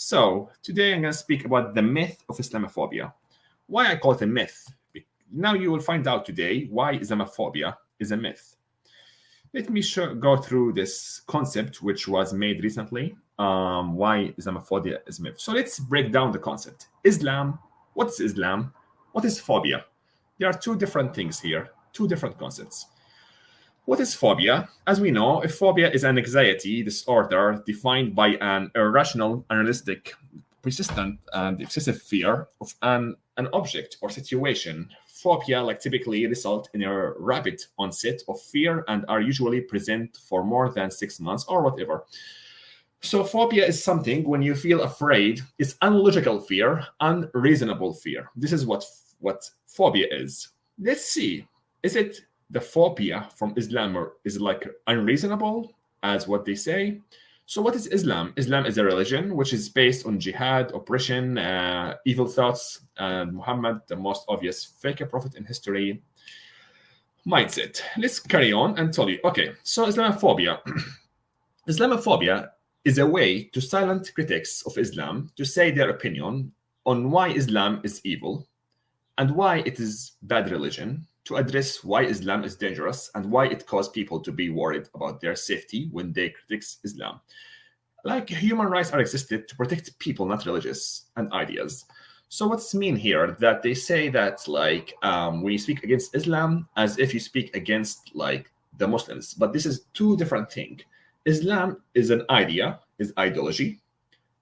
So today I'm going to speak about the myth of Islamophobia. Why I call it a myth? Now you will find out today why Islamophobia is a myth. Let me go through this concept which was made recently. Why Islamophobia is a myth. So let's break down the concept. Islam. What is Islam? What is phobia? There are two different things here, two different concepts. What is phobia? As we know, a phobia is an anxiety disorder defined by an irrational, unrealistic, persistent, and excessive fear of an object or situation. Phobia typically result in a rapid onset of fear and are usually present for more than 6 months or whatever. So phobia is something when you feel afraid. It's unlogical fear, unreasonable fear. This is what phobia is. Let's see. Is it the phobia from Islam or is it unreasonable as what they say? So what is Islam? Islam is a religion which is based on jihad, oppression, evil thoughts, and Muhammad, the most obvious fake prophet in history, mindset. Let's carry on and tell you. Okay, so Islamophobia. Islamophobia is a way to silence critics of Islam to say their opinion on why Islam is evil and why it is bad religion, to address why Islam is dangerous and why it causes people to be worried about their safety when they critique Islam. Human rights are existed to protect people, not religious and ideas. So what's mean here? That they say that when you speak against Islam, as if you speak against the Muslims. But this is two different things. Islam is an idea, is ideology.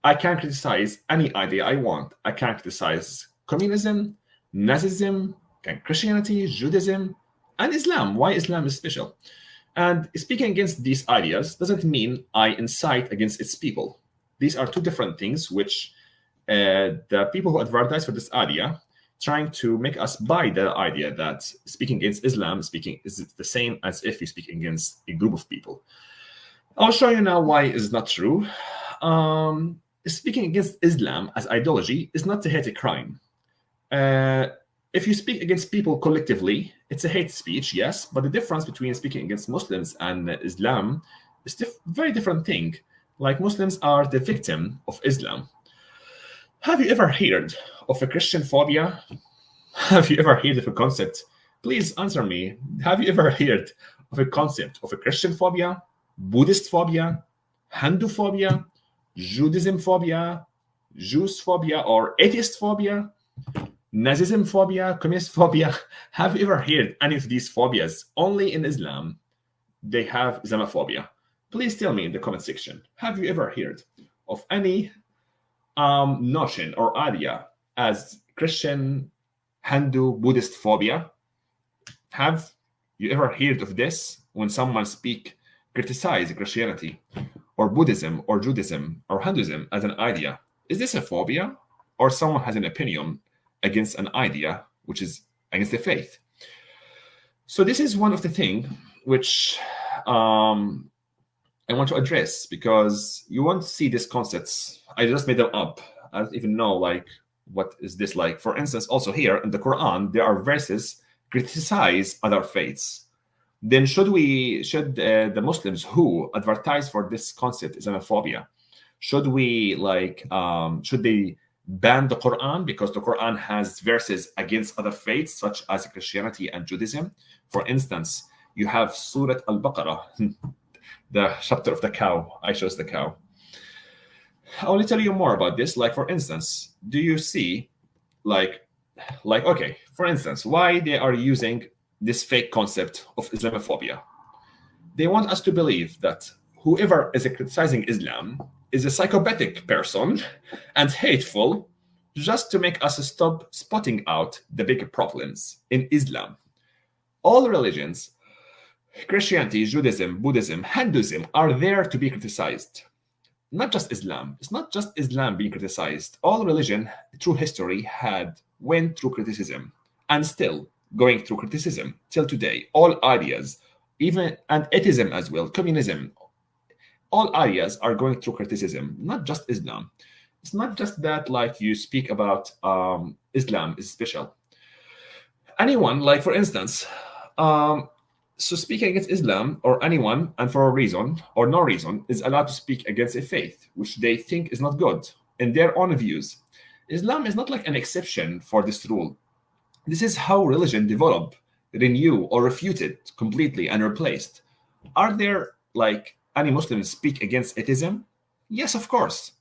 I can criticize any idea I want. I can criticize communism, Nazism, Christianity, Judaism, and Islam. Why Islam is special. And speaking against these ideas doesn't mean I incite against its people. These are two different things which the people who advertise for this idea trying to make us buy the idea that speaking against Islam is the same as if you speak against a group of people. I'll show you now why it's not true. Speaking against Islam as ideology is not a hate crime. If you speak against people collectively, it's a hate speech, yes, but the difference between speaking against Muslims and Islam is very different thing. Muslims are the victim of Islam. Have you ever heard of a Christian phobia? Have you ever heard of a concept? Please answer me. Have you ever heard of a concept of a Christian phobia, Buddhist phobia, Hindu phobia, Judaism phobia, Jews phobia, or atheist phobia? Nazism phobia, communist phobia. Have you ever heard any of these phobias? Only in Islam, they have Islamophobia. Please tell me in the comment section. Have you ever heard of any notion or idea as Christian, Hindu, Buddhist phobia? Have you ever heard of this when someone criticize Christianity or Buddhism or Judaism or Hinduism as an idea? Is this a phobia or someone has an opinion against an idea which is against the faith? So this is one of the things which I want to address, because you won't see these concepts. I just made them up. I don't even know what is this like. For instance, also here in the Quran, there are verses criticize other faiths. Then should the Muslims who advertise for this concept Islamophobia, should they ban the Quran because the Quran has verses against other faiths such as Christianity and Judaism? For instance, you have Surah Al-Baqarah, the chapter of the cow. I chose the cow. I will tell you more about this. For instance, do you see okay, for instance, why they are using this fake concept of Islamophobia? They want us to believe that whoever is criticizing Islam is a psychopathic person and hateful, just to make us stop spotting out the big problems in Islam. All religions, Christianity, Judaism, Buddhism, Hinduism, are there to be criticized. Not just Islam. It's not just Islam being criticized. All religion through history went through criticism and still going through criticism till today. All ideas, and atheism as well, communism, all ideas are going through criticism, not just Islam. It's not just that you speak about Islam is special. Anyone, for instance, so speaking against Islam or anyone, and for a reason or no reason, is allowed to speak against a faith which they think is not good in their own views. Islam is not like an exception for this rule. This is how religion developed, renewed, or refuted completely and replaced. Are there like any Muslims speak against atheism? Yes, of course.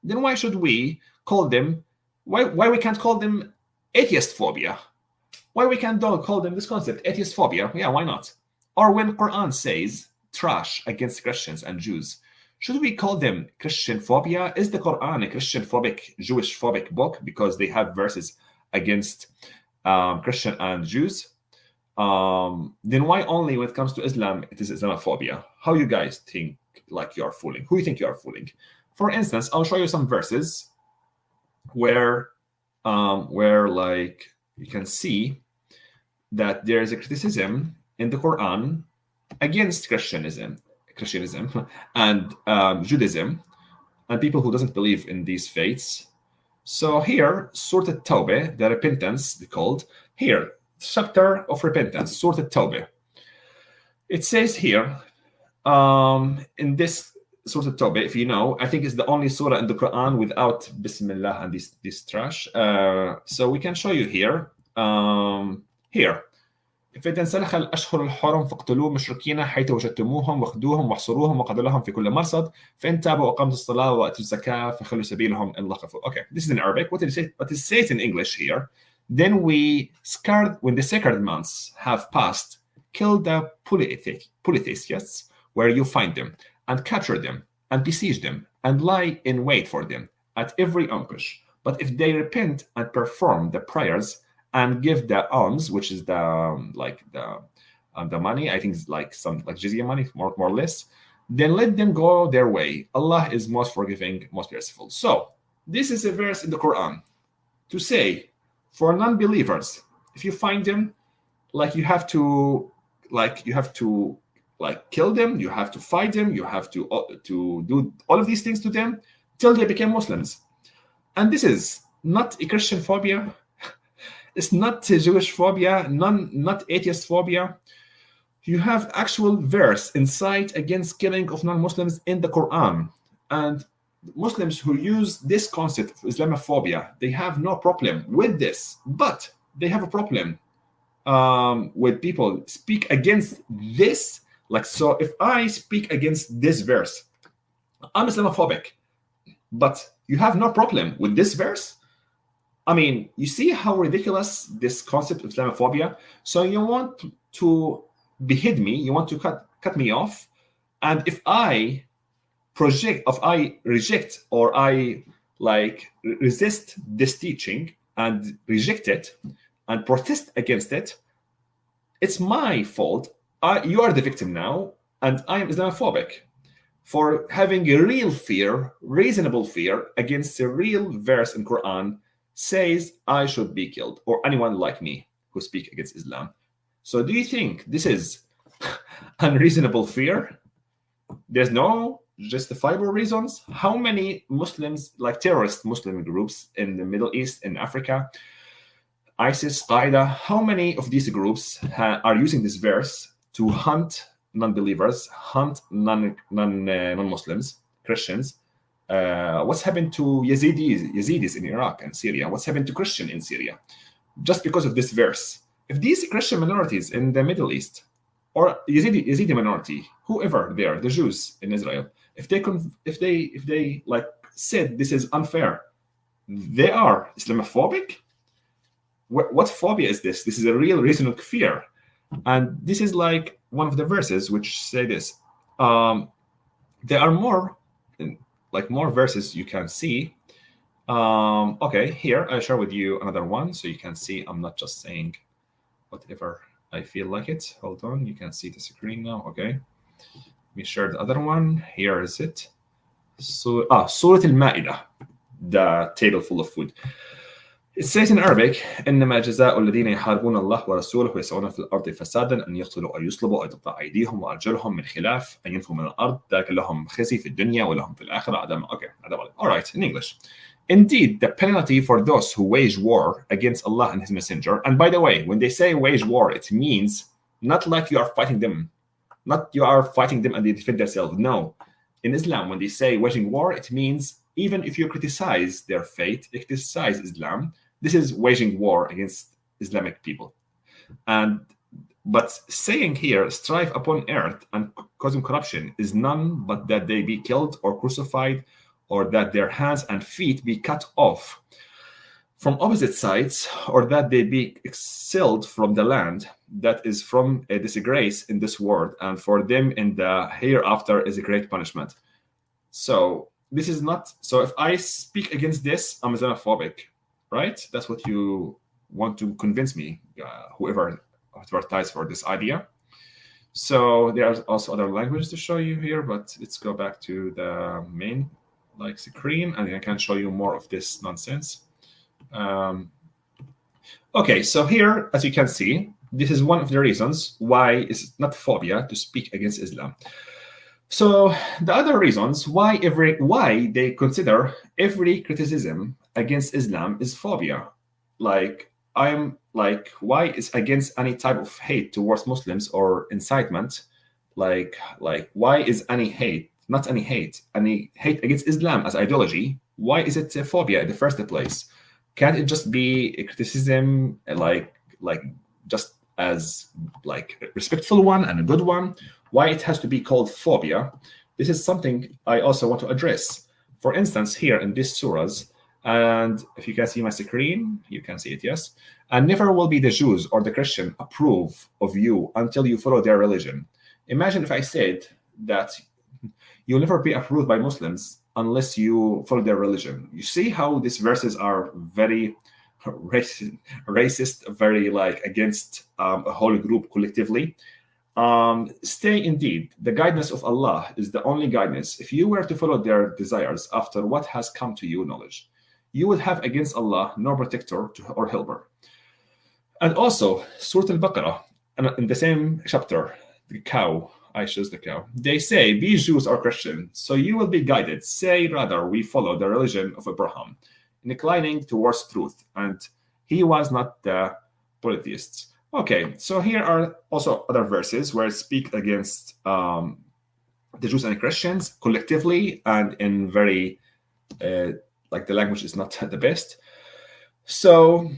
Then why should we call them? Why we can't call them atheist phobia? Why we can't call them this concept atheist phobia? Yeah, why not? Or when Quran says trash against Christians and Jews, should we call them Christian phobia? Is the Quran a Christian phobic, Jewish phobic book because they have verses against Christian and Jews? Then why only when it comes to Islam it is Islamophobia? How you guys think like you are fooling? Who you think you are fooling? For instance, I'll show you some verses where like you can see that there is a criticism in the Quran against Christianism and Judaism and people who doesn't believe in these faiths. So here, Surah At-Tawbah, the repentance, they called here, chapter of repentance, Surah At-Tawbah. It says here, in this Surah At-Tawbah, if you know, I think it's the only surah in the Quran without Bismillah and this trash. So we can show you here. Here. فإذا انسلخ الأشهر الحرم فاقتلوا المشركين حيث وجدتموهم واخذوهم واحصروهم وقتلوهم في كل مرصد فإن تابوا وأقاموا الصلاة وآتوا الزكاة فخلوا سبيلهم إن الله غفور. Okay, this is in Arabic. What it says in English here. Then when the sacred months have passed, kill the polytheists where you find them, and capture them, and besiege them, and lie in wait for them at every ambush. But if they repent and perform the prayers and give the alms, which is the money, I think it's like some like jizya money, more or less, then let them go their way. Allah is most forgiving, most merciful. So this is a verse in the Quran to say for non-believers, if you find them, you have to kill them, you have to fight them, you have to do all of these things to them till they become Muslims. And this is not a Christian phobia. It's not a Jewish phobia, not atheist phobia. You have actual verse incite against killing of non-Muslims in the Quran. And Muslims who use this concept of Islamophobia, they have no problem with this. But they have a problem with people speak against this. So if I speak against this verse, I'm Islamophobic. But you have no problem with this verse? I mean, you see how ridiculous this concept of Islamophobia? So you want to behead me, you want to cut me off, and if I reject or I resist this teaching and reject it and protest against it, it's my fault. You are the victim now, and I am Islamophobic for having a real fear, reasonable fear against a real verse in Quran says I should be killed, or anyone like me who speak against Islam. So do you think this is unreasonable fear? There's no justifiable reasons? How many Muslims, like terrorist Muslim groups in the Middle East, in Africa, ISIS, Qaeda, how many of these groups are using this verse to hunt non-believers, hunt non-Muslims, Christians? What's happened to Yazidis in Iraq and Syria? What's happened to Christian in Syria? Just because of this verse. If these Christian minorities in the Middle East, or Yazidi minority, whoever they are, the Jews in Israel, if they said this is unfair, they are Islamophobic? What phobia is this? This is a real reason of fear. And this is like one of the verses which say this. There are more verses you can see. Okay, here I share with you another one so you can see I'm not just saying whatever I feel like it. Hold on, you can see the screen now. Okay, let me share the other one. Here is it. So Surah Al-Ma'idah, the table full of food. It says in Arabic, إنما جزاء الذين يحاربون الله ورسوله ويسعون في الأرض فسادا أن يقتلوا أو يصلبوا أو تقطع أيديهم وأرجلهم من خلاف أن ينفوا من الأرض ذاك لهم خزي في الدنيا ولهم في الآخرة عذاب. Okay, all right, in English. Indeed, the penalty for those who wage war against Allah and His Messenger. And by the way, when they say wage war, it means not like you are fighting them, not you are fighting them and they defend themselves. No, in Islam, when they say waging war, it means even if you criticize their faith, you criticize Islam, this is waging war against Islamic people. But saying here, strife upon earth and causing corruption is none but that they be killed or crucified, or that their hands and feet be cut off from opposite sides, or that they be exiled from the land. That is from a disgrace in this world, and for them in the hereafter is a great punishment. So this is not, so if I speak against this, I'm Islamophobic, right? That's what you want to convince me, whoever advertised for this idea. So there are also other languages to show you here, but let's go back to the main screen, and I can show you more of this nonsense. Okay, so here, as you can see, this is one of the reasons why it's not phobia to speak against Islam. So the other reasons why they consider every criticism against Islam is phobia. Why is against any type of hate towards Muslims or incitement? Like why is any hate against Islam as ideology? Why is it a phobia in the first place? Can't it just be a criticism, just as a respectful one and a good one? Why it has to be called phobia? This is something I also want to address. For instance, here in these surahs, and if you can see my screen, you can see it, yes. And never will be the Jews or the Christian approve of you until you follow their religion. Imagine if I said that you'll never be approved by Muslims unless you follow their religion. You see how these verses are very racist, very against a whole group collectively. Stay indeed, the guidance of Allah is the only guidance. If you were to follow their desires after what has come to you knowledge, you would have against Allah no protector or helper. And also, Surah Al-Baqarah, in the same chapter, the cow, I chose the cow. They say, be Jews or Christian, so you will be guided. Say rather, we follow the religion of Abraham, inclining towards truth, and he was not the polytheists. Okay, so here are also other verses where it speaks against the Jews and Christians collectively, and in very, the language is not the best. So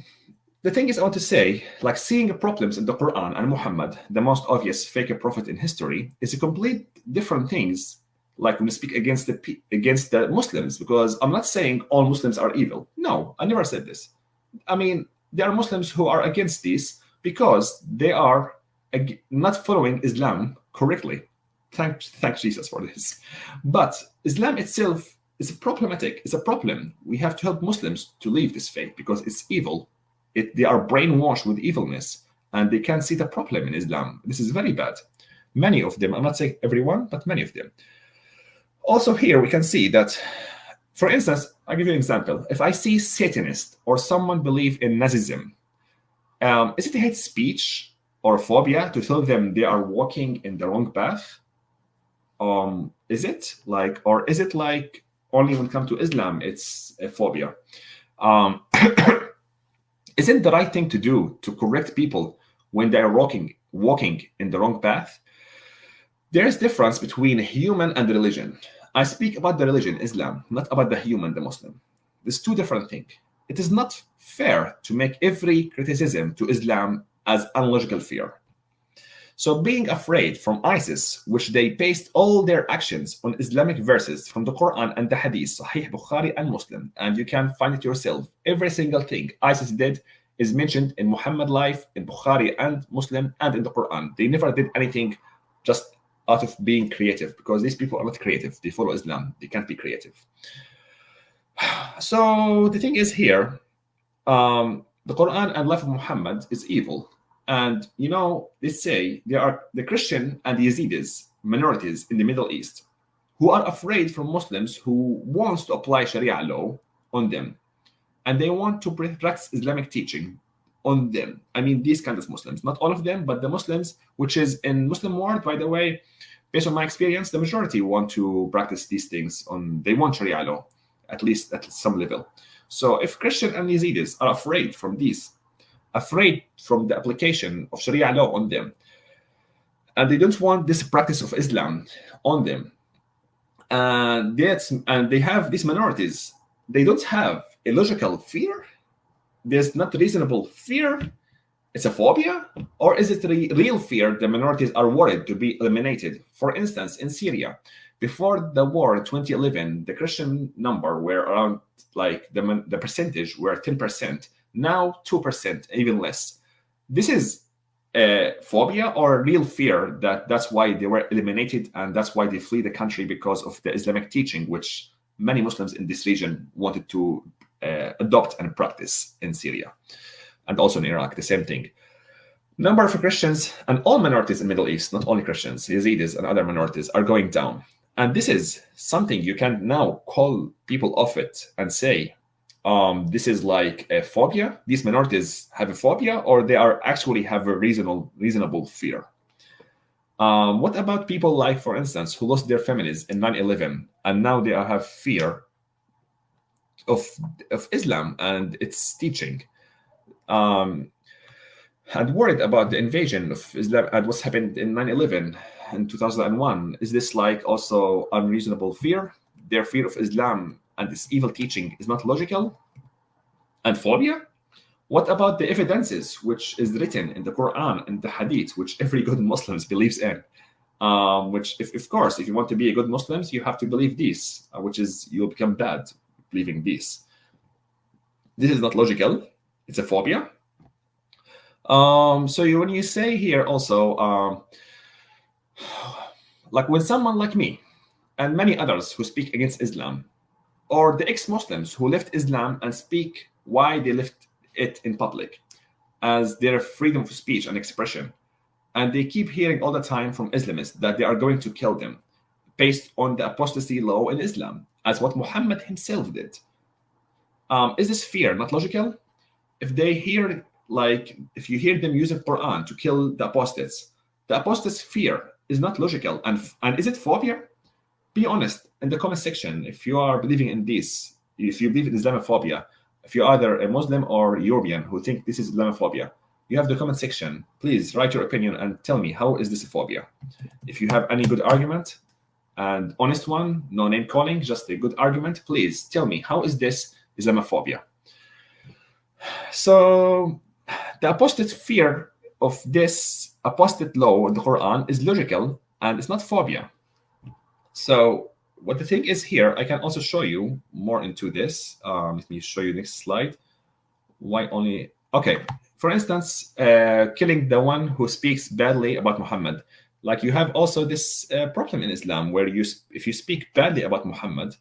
the thing is, I want to say, seeing problems in the Quran and Muhammad, the most obvious fake prophet in history, is a complete different things. When we speak against the Muslims, because I'm not saying all Muslims are evil. No, I never said this. I mean, there are Muslims who are against this because they are not following Islam correctly. Thank Jesus for this. But Islam itself is problematic. It's a problem. We have to help Muslims to leave this faith because it's evil. They are brainwashed with evilness, and they can't see the problem in Islam. This is very bad. Many of them, I'm not saying everyone, but many of them. Also here we can see that, for instance, I'll give you an example. If I see Satanist or someone believe in Nazism, is it hate speech or phobia to tell them they are walking in the wrong path? Is it or is it only when it comes to Islam, it's a phobia? Isn't the right thing to do to correct people when they are walking in the wrong path? There is difference between human and religion. I speak about the religion, Islam, not about the human, the Muslim. There's two different things. It is not fair to make every criticism to Islam as unlogical fear. So being afraid from ISIS, which they based all their actions on Islamic verses from the Quran and the Hadith, Sahih Bukhari and Muslim, and you can find it yourself. Every single thing ISIS did is mentioned in Muhammad life, in Bukhari and Muslim, and in the Quran. They never did anything just out of being creative, because these people are not creative. They follow Islam. They can't be creative. So the thing is here, the Quran and life of Muhammad is evil. And, they say there are the Christian and the Yazidis, minorities in the Middle East, who are afraid from Muslims who wants to apply Sharia law on them. And they want to practice Islamic teaching on them. I mean, these kinds of Muslims, not all of them, but the Muslims, which is in Muslim world, by the way, based on my experience, the majority want to practice these things they want Sharia law, at least at some level. So if Christian and Yazidis are afraid from the application of Sharia law on them, and they don't want this practice of Islam on them, and they have these minorities. They don't have a logical fear. There's not reasonable fear. It's a phobia, or is it real fear? The minorities are worried to be eliminated. For instance, in Syria, before the war in 2011, the Christian number were around, like, the percentage were 10%. Now 2%, even less. This is a phobia or real fear that's why they were eliminated, and that's why they flee the country, because of the Islamic teaching, which many Muslims in this region wanted to adopt and practice in Syria. And also in Iraq, the same thing. Number of Christians and all minorities in the Middle East, not only Christians, Yazidis and other minorities, are going down. And this is something you can now call people off it and say, this is like a phobia. These minorities have a phobia, or they are actually have a reasonable fear. What about people like, for instance, who lost their families in 9/11, and now they have fear of Islam and its teaching? And worried about the invasion of Islam and what's happened in 9/11 in 2001. Is this like also unreasonable fear? Their fear of Islam and this evil teaching is not logical? And phobia? What about the evidences which is written in the Quran and the Hadith, which every good Muslim believes in? Which, of course, if you want to be a good Muslim, you have to believe this, which is you'll become bad believing this. This is not logical. It's a phobia. When you say here also, like when someone like me and many others who speak against Islam, or the ex-Muslims who left Islam and speak why they left it in public as their freedom of speech and expression, and they keep hearing all the time from Islamists that they are going to kill them based on the apostasy law in Islam, as what Muhammad himself did. Is this fear not logical? If they hear, like, if you hear them use the Quran to kill the apostates' fear is not logical. And is it phobia? Be honest in the comment section if you are believing in this, if you believe in Islamophobia, if you're either a Muslim or European who think this is Islamophobia. You have the comment section. Please write your opinion and tell me, how is this a phobia? If you have any good argument, and honest one, no name calling, just a good argument, please tell me, how is this Islamophobia? So the apostate fear of this apostate law in the Quran is logical, and it's not phobia. So what the thing is here, I can also show you more into this. Let me show you next slide. Why only? Okay, for instance, killing the one who speaks badly about Muhammad. Like, you have also this problem in Islam where if you speak badly about Muhammad,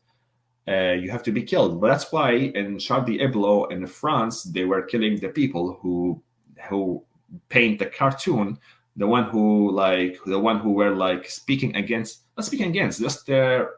you have to be killed. But that's why in Charlie Hebdo in France, they were killing the people who paint the cartoon, the one who were like speaking against, not speaking against, just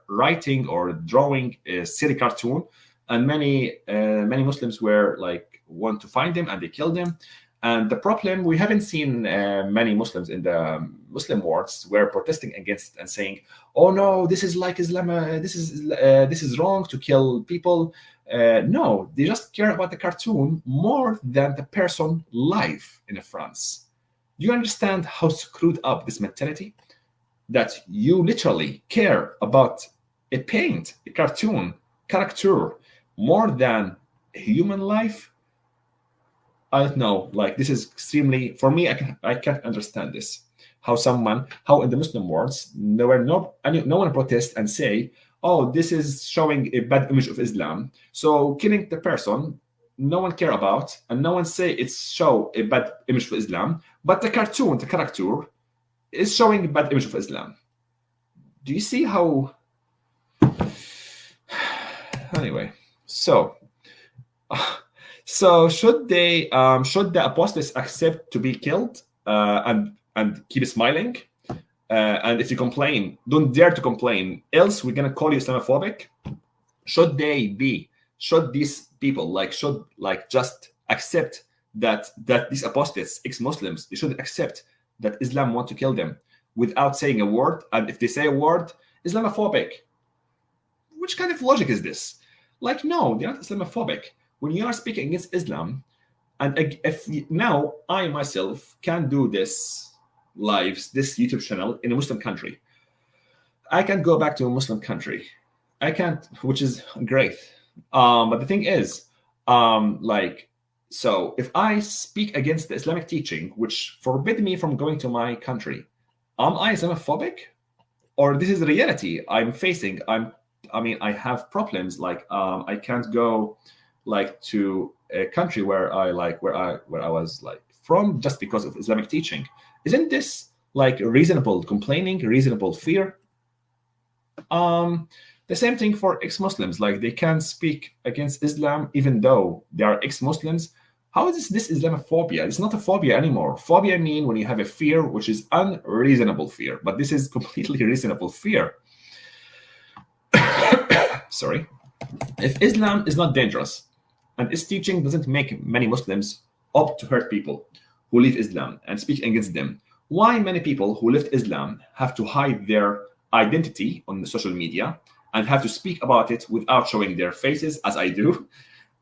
writing or drawing a silly cartoon. And many Muslims were like want to find them and they killed them. And the problem, we haven't seen many Muslims in the Muslim worlds were protesting against and saying, "Oh no, this is like Islam. This is wrong to kill people." No, they just care about the cartoon more than the person life in France. Do you understand how screwed up this mentality? That you literally care about a paint, a cartoon, character more than human life? I don't know. Like, this is extremely, for me, I can't understand this. How in the Muslim worlds, no one protest and say, "Oh, this is showing a bad image of Islam. So killing the person, no one care about, and no one say it's show a bad image of Islam. But the cartoon, the character, is showing a bad image of Islam." Do you see how? Anyway, so should the apostates accept to be killed and keep smiling? And if you complain, don't dare to complain, else we're gonna call you Islamophobic. Should these people should just accept that these apostates, ex-Muslims, they should accept that Islam want to kill them without saying a word? And if they say a word, Islamophobic. Which kind of logic is this? Like, no, they're not Islamophobic. When you are speaking against Islam, and if now I myself can do this YouTube channel in a Muslim country, I can't go back to a Muslim country. I can't, which is great. But the thing is, so if I speak against the Islamic teaching, which forbid me from going to my country, am I Islamophobic? Or this is the reality I'm facing? I have problems. I can't go to a country where I was from just because of Islamic teaching. Isn't this reasonable complaining, reasonable fear? The same thing for ex-Muslims. They can't speak against Islam even though they are ex-Muslims. How is this Islamophobia? It's not a phobia anymore. Phobia mean when you have a fear which is unreasonable fear, but this is completely reasonable fear. Sorry. If Islam is not dangerous and its teaching doesn't make many Muslims opt to hurt people who leave Islam and speak against them, why many people who left Islam have to hide their identity on the social media and have to speak about it without showing their faces, as I do,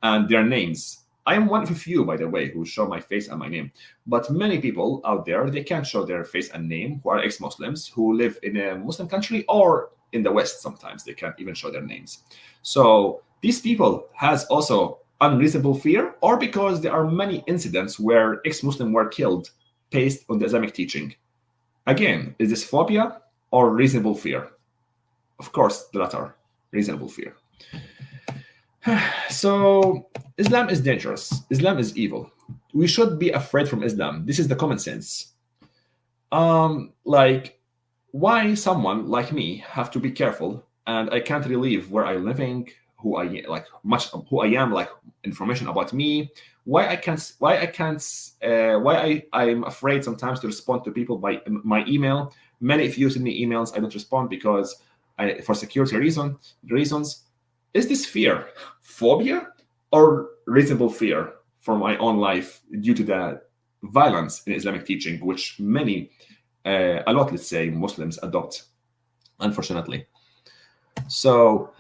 and their names? I am one of a few, by the way, who show my face and my name. But many people out there, they can't show their face and name, who are ex-Muslims, who live in a Muslim country or in the West sometimes. They can't even show their names. So these people has also unreasonable fear, or because there are many incidents where ex-Muslims were killed based on the Islamic teaching. Again, is this phobia or reasonable fear? Of course, the latter, reasonable fear. So Islam is dangerous. Islam is evil. We should be afraid from Islam. This is the common sense. Why someone like me have to be careful, and I can't relieve where I'm living, who I am, information about me. I'm afraid sometimes to respond to people by my email. Many of you send me emails, I don't respond because for security reasons. Is this fear, phobia, or reasonable fear for my own life due to the violence in Islamic teaching, which a lot, let's say, Muslims adopt, unfortunately? So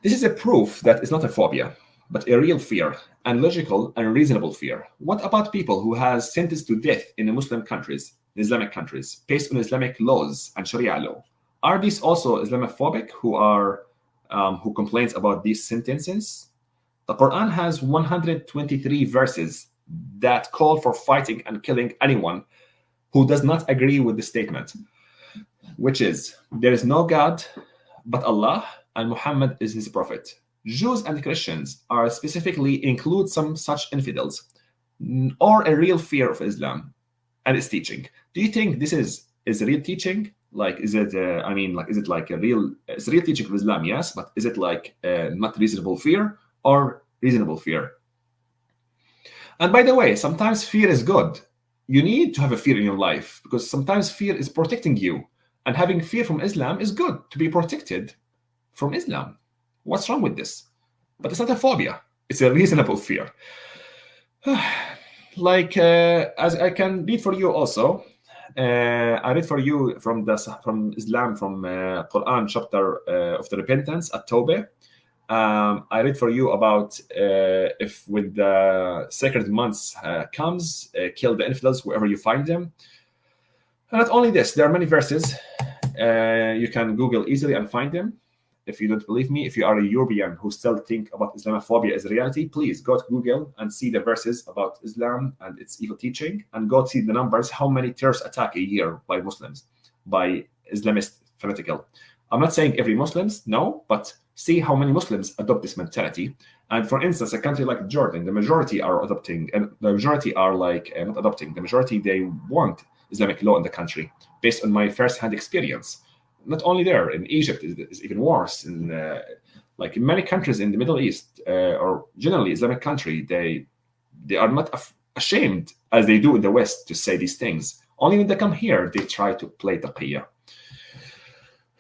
this is a proof that it's not a phobia, but a real fear, and logical and reasonable fear. What about people who has sentenced to death in the Muslim countries, Islamic countries, based on Islamic laws and Sharia law? Are these also Islamophobic who complains about these sentences? The Quran has 123 verses that call for fighting and killing anyone who does not agree with the statement, which is, there is no God but Allah and Muhammad is his prophet. Jews and Christians are specifically include some such infidels, or a real fear of Islam and its teaching. Do you think this is real teaching? Is it a real teaching of Islam? Yes, but is it not reasonable fear or reasonable fear? And by the way, sometimes fear is good. You need to have a fear in your life because sometimes fear is protecting you, and having fear from Islam is good to be protected from Islam. What's wrong with this? But it's not a phobia. It's a reasonable fear. As I can read for you also. I read for you from Islam, from Quran chapter of the repentance at Tawbah. I read for you about if when the sacred months comes, kill the infidels wherever you find them. And not only this, there are many verses. You can Google easily and find them. If you don't believe me, if you are a European who still think about Islamophobia as a reality, please go to Google and see the verses about Islam and its evil teaching, and go see the numbers, how many terrorist attacks a year by Muslims, by Islamist fanatical. I'm not saying every Muslims, no, but see how many Muslims adopt this mentality. And for instance, a country like Jordan, the majority are adopting, and the majority are not adopting, the majority, they want Islamic law in the country, based on my first-hand experience. Not only there, in Egypt is even worse. In many countries in the Middle East, or generally Islamic country, they are not ashamed as they do in the West to say these things. Only when they come here, they try to play taqiyya.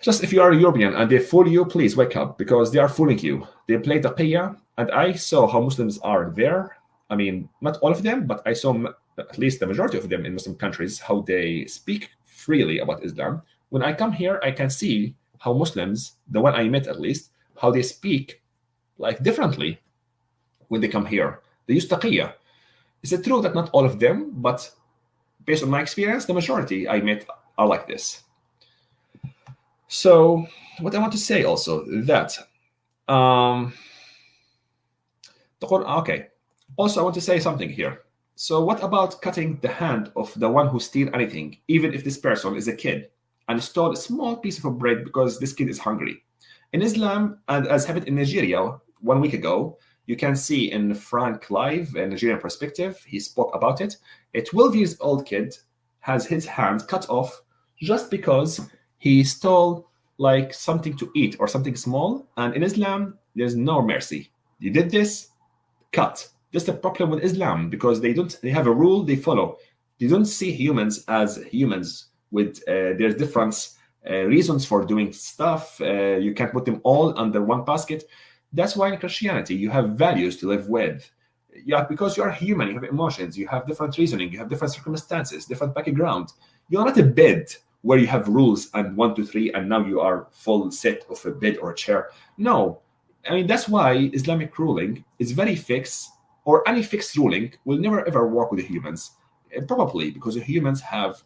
Just if you are a European and they fool you, please wake up, because they are fooling you. They play taqiyya, and I saw how Muslims are there. I mean, not all of them, but I saw at least the majority of them in Muslim countries, how they speak freely about Islam. When I come here, I can see how Muslims, the one I met at least, how they speak differently when they come here. They use taqiyya. Is it true that not all of them, but based on my experience, the majority I met are like this? So what I want to say also that okay. Also, I want to say something here. So what about cutting the hand of the one who steals anything, even if this person is a kid, and stole a small piece of bread because this kid is hungry? In Islam, and as happened in Nigeria 1 week ago, you can see in Frank Live, a Nigerian perspective, he spoke about it. A 12 years old kid has his hand cut off just because he stole like something to eat or something small. And in Islam, there's no mercy. You did this, cut. That's the problem with Islam, because they have a rule they follow. They don't see humans as humans with their different reasons for doing stuff. You can't put them all under one basket. That's why in Christianity you have values to live with. Yeah, because you are human, you have emotions, you have different reasoning, you have different circumstances, different background. You're not a bed where you have rules and 1, 2, 3, and now you are full set of a bed or a chair. No, I mean, that's why Islamic ruling is very fixed, or any fixed ruling will never ever work with the humans. Probably because the humans have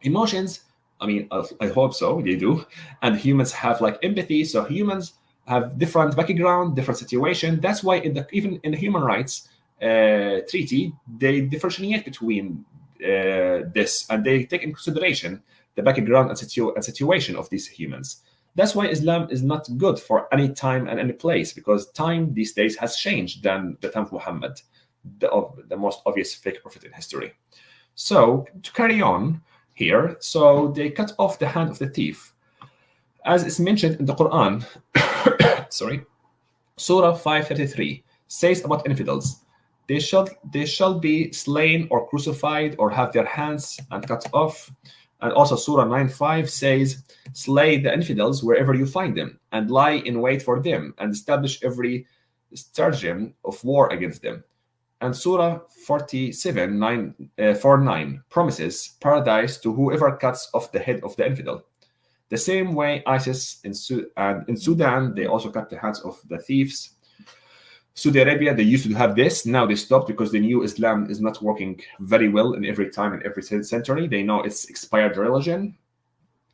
emotions. I mean, I hope so, they do. And humans have like empathy. So humans have different background, different situation. That's why even in the human rights treaty, they differentiate between this, and they take in consideration the background and situation of these humans. That's why Islam is not good for any time and any place, because time these days has changed than the time of Muhammad, the most obvious fake prophet in history. So to carry on here, so they cut off the hand of the thief. As is mentioned in the Quran, sorry, Surah 533 says about infidels, they shall be slain or crucified or have their hands and cut off. And also Surah 9:5 says, slay the infidels wherever you find them, and lie in wait for them, and establish every stratagem of war against them. And Surah 47:4-9 promises paradise to whoever cuts off the head of the infidel. The same way ISIS in Sudan, they also cut the hands of the thieves. Saudi Arabia, they used to have this. Now they stopped because they knew Islam is not working very well in every time and every century. They know it's expired religion.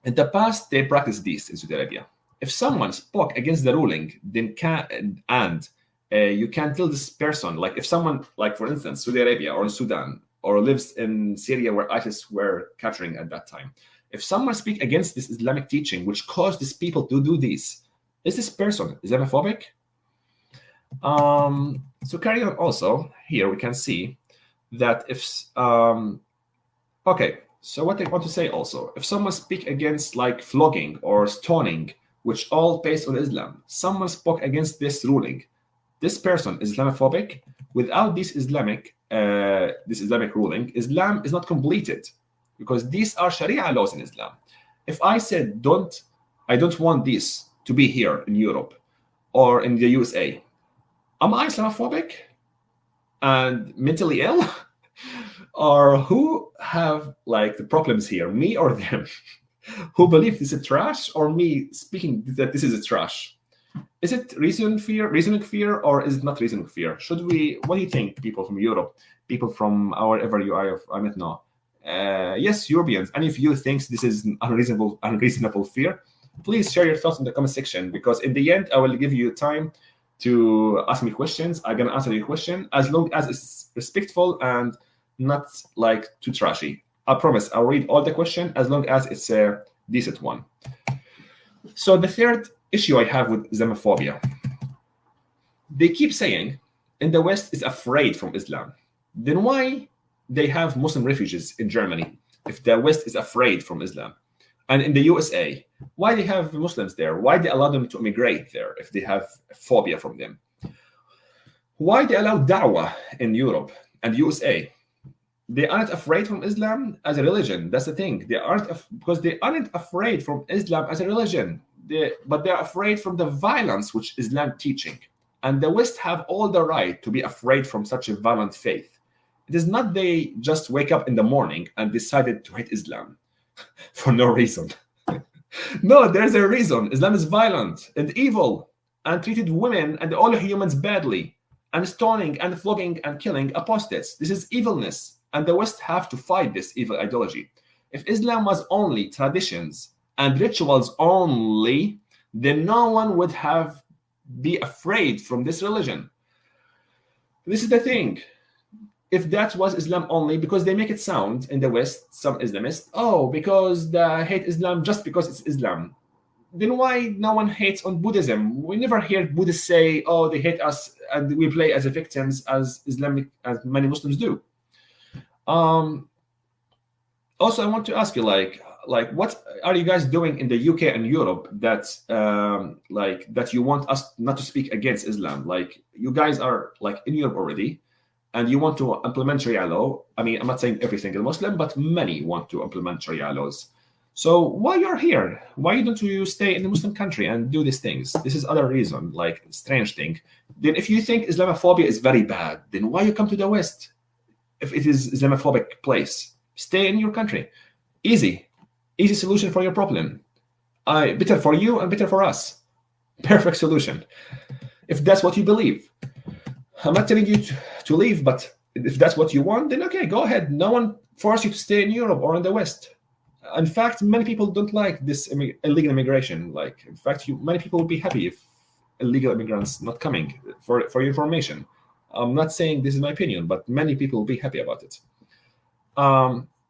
In the past, they practiced this in Saudi Arabia. If someone spoke against the ruling, then you can tell this person, like if someone, like for instance, Saudi Arabia or in Sudan, or lives in Syria where ISIS were capturing at that time, if someone speaks against this Islamic teaching, which caused these people to do this, is this person Islamophobic? So carry on also, here we can see that if, okay, so what I want to say also, if someone speak against like flogging or stoning, which all based on Islam, someone spoke against this ruling, this person is Islamophobic. Without this Islamic ruling, Islam is not completed, because these are Sharia laws in Islam. If I said, I don't want this to be here in Europe or in the USA, am I Islamophobic and mentally ill? Or who have like the problems here, me or them? Who believe this is trash, or me speaking that this is a trash? Is it reasoning fear, or is it not reasoning fear? What do you think, people from Europe, people from wherever you are, I don't know. Yes, Europeans, and if you think this is unreasonable fear, please share your thoughts in the comment section, because in the end, I will give you time to ask me questions. I'm going to answer your question as long as it's respectful and not like too trashy. I promise I'll read all the question as long as it's a decent one. So the third issue I have with Islamophobia, they keep saying in the West is afraid from Islam. Then why they have Muslim refugees in Germany if the West is afraid from Islam? And in the USA, why they have Muslims there? Why they allow them to immigrate there if they have phobia from them? Why they allow da'wah in Europe and USA? They aren't afraid from Islam as a religion. That's the thing. Because they aren't afraid from Islam as a religion. But they're afraid from the violence which Islam teaching. And the West have all the right to be afraid from such a violent faith. It is not they just wake up in the morning and decided to hate Islam for no reason. No, there's a reason. Islam is violent and evil and treated women and all humans badly, and stoning and flogging and killing apostates. This is evilness, and the West have to fight this evil ideology. If Islam was only traditions and rituals only, then no one would be afraid from this religion. This is the thing. If that was Islam only, because they make it sound in the West, some Islamists, because they hate Islam just because it's Islam. Then why no one hates on Buddhism? We never hear Buddhists say, they hate us and we play as victims as many Muslims do. Also, I want to ask you, what are you guys doing in the UK and Europe that you want us not to speak against Islam? Like, you guys are in Europe already, and you want to implement Sharia law. I mean, I'm not saying every single Muslim, but many want to implement Sharia laws. So why you're here? Why don't you stay in a Muslim country and do these things? This is other reason, strange thing. Then if you think Islamophobia is very bad, then why you come to the West? If it is Islamophobic place, stay in your country. Easy solution for your problem. Better for you and better for us. Perfect solution. If that's what you believe. I'm not telling you to leave, but if that's what you want, then okay, go ahead. No one forced you to stay in Europe or in the West. In fact, many people don't like this illegal immigration. In fact, many people would be happy if illegal immigrants not coming. For your information, I'm not saying this is my opinion, but many people will be happy about it.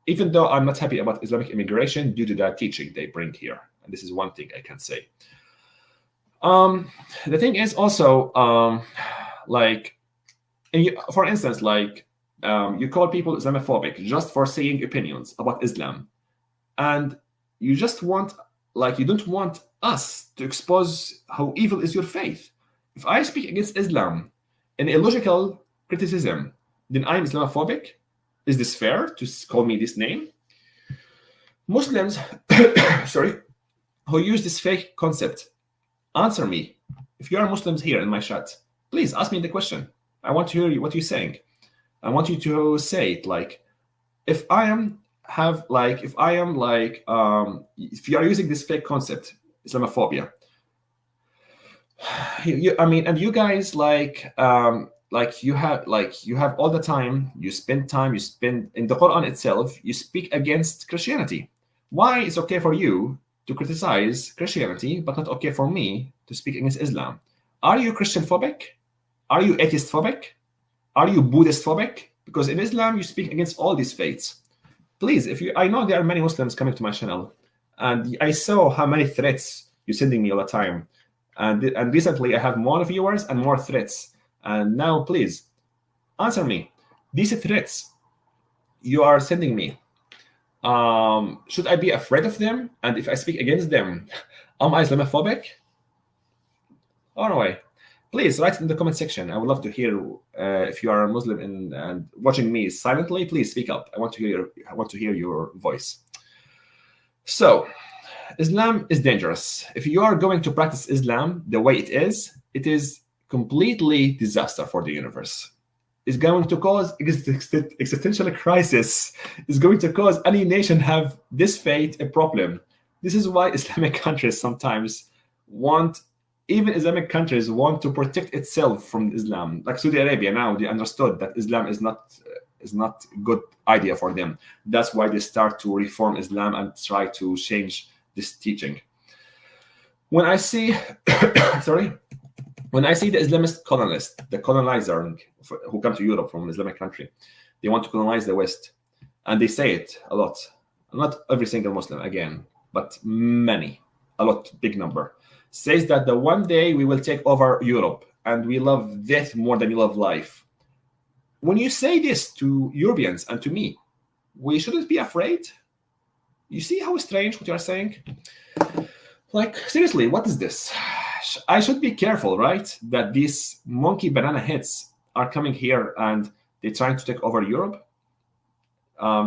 Even though I'm not happy about Islamic immigration due to that teaching they bring here, and this is one thing I can say. The thing is also, for instance, you call people Islamophobic just for saying opinions about Islam. And you just want, you don't want us to expose how evil is your faith. If I speak against Islam in illogical criticism, then I'm Islamophobic? Is this fair to call me this name? Muslims, who use this fake concept, answer me. If you are Muslims here in my chat, please ask me the question. I want to hear what you're saying. I want you to say it if you are using this fake concept, Islamophobia, and you guys you have all the time, you spend in the Quran itself, you speak against Christianity. Why it's okay for you to criticize Christianity, but not okay for me to speak against Islam? Are you Christian phobic? Are you atheist phobic? Are you Buddhist phobic? Because in Islam, you speak against all these faiths. Please, I know there are many Muslims coming to my channel, and I saw how many threats you're sending me all the time. And recently, I have more viewers and more threats. And now, please, answer me. These threats you are sending me, should I be afraid of them? And if I speak against them, am I Islamophobic? Anyway, please write in the comment section. I would love to hear if you are a Muslim and watching me silently. Please speak up. I want to hear your voice. So, Islam is dangerous. If you are going to practice Islam the way it is completely disaster for the universe. It's going to cause existential crisis. It's going to cause any nation have this fate a problem. This is why Islamic countries sometimes even Islamic countries want to protect itself from Islam. Like Saudi Arabia now, they understood that Islam is not a good idea for them. That's why they start to reform Islam and try to change this teaching. When I see, when I see the Islamist colonist, the colonizer who come to Europe from an Islamic country, they want to colonize the West, and they say it a lot. Not every single Muslim, again, but many, a lot, big number, says that the one day we will take over Europe and we love death more than we love life. When you say this to Europeans and to me, we shouldn't be afraid. You see how strange what you are saying? Seriously, what is this? I should be careful, right? That these monkey banana heads are coming here and they're trying to take over Europe.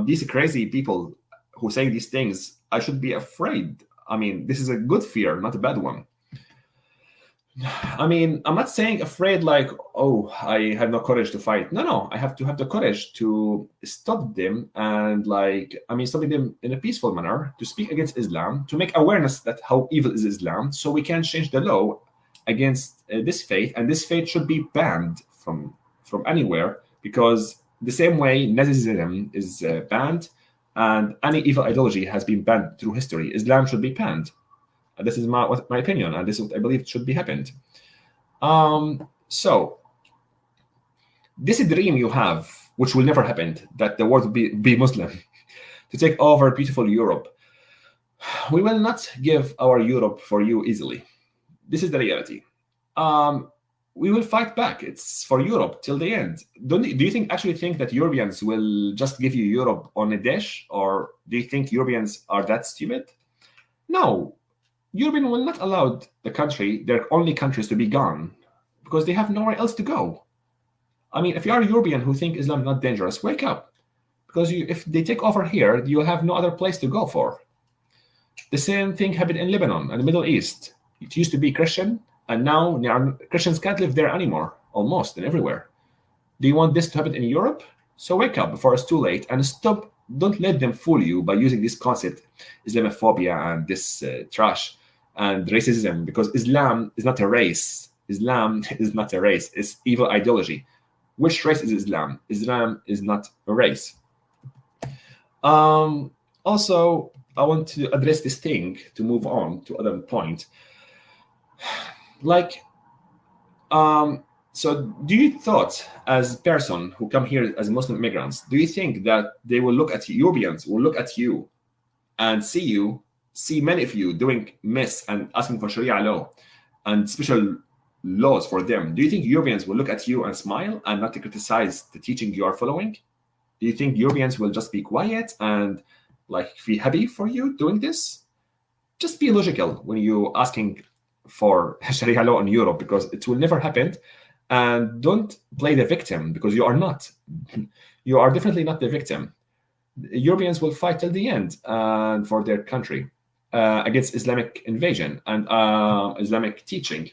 These crazy people who say these things, I should be afraid. I mean, this is a good fear, not a bad one. I mean, I'm not saying afraid I have no courage to fight. No, I have to have the courage to stop them and stopping them in a peaceful manner, to speak against Islam, to make awareness that how evil is Islam, so we can change the law against this faith, and this faith should be banned from anywhere, because the same way Nazism is banned and any evil ideology has been banned through history. Islam should be banned. And this is my opinion, and this is what I believe should be happened. So this dream you have, which will never happen, that the world will be Muslim, to take over beautiful Europe. We will not give our Europe for you easily. This is the reality. We will fight back. It's for Europe till the end. Do you actually think that Europeans will just give you Europe on a dish? Or do you think Europeans are that stupid? No. Europeans will not allow their only countries, to be gone because they have nowhere else to go. I mean, if you are a European who think Islam is not dangerous, wake up. Because if they take over here, you'll have no other place to go for. The same thing happened in Lebanon and the Middle East. It used to be Christian, and now Christians can't live there anymore, almost, and everywhere. Do you want this to happen in Europe? So wake up before it's too late and stop. Don't let them fool you by using this concept, Islamophobia, and this trash and racism, because Islam is not a race. Islam is not a race. It's evil ideology. Which race is Islam? Islam is not a race. Also, I want to address this thing to move on to other point. So do you thought, as person who come here as Muslim immigrants, do you think that they will look at Europeans, will look at you and see many of you doing mess and asking for Sharia law and special laws for them? Do you think Europeans will look at you and smile and not to criticize the teaching you are following? Do you think Europeans will just be quiet and be happy for you doing this? Just be logical when you're asking for Sharia law in Europe, because it will never happen. And don't play the victim, because you are not. You are definitely not the victim. Europeans will fight till the end for their country against Islamic invasion and Islamic teaching.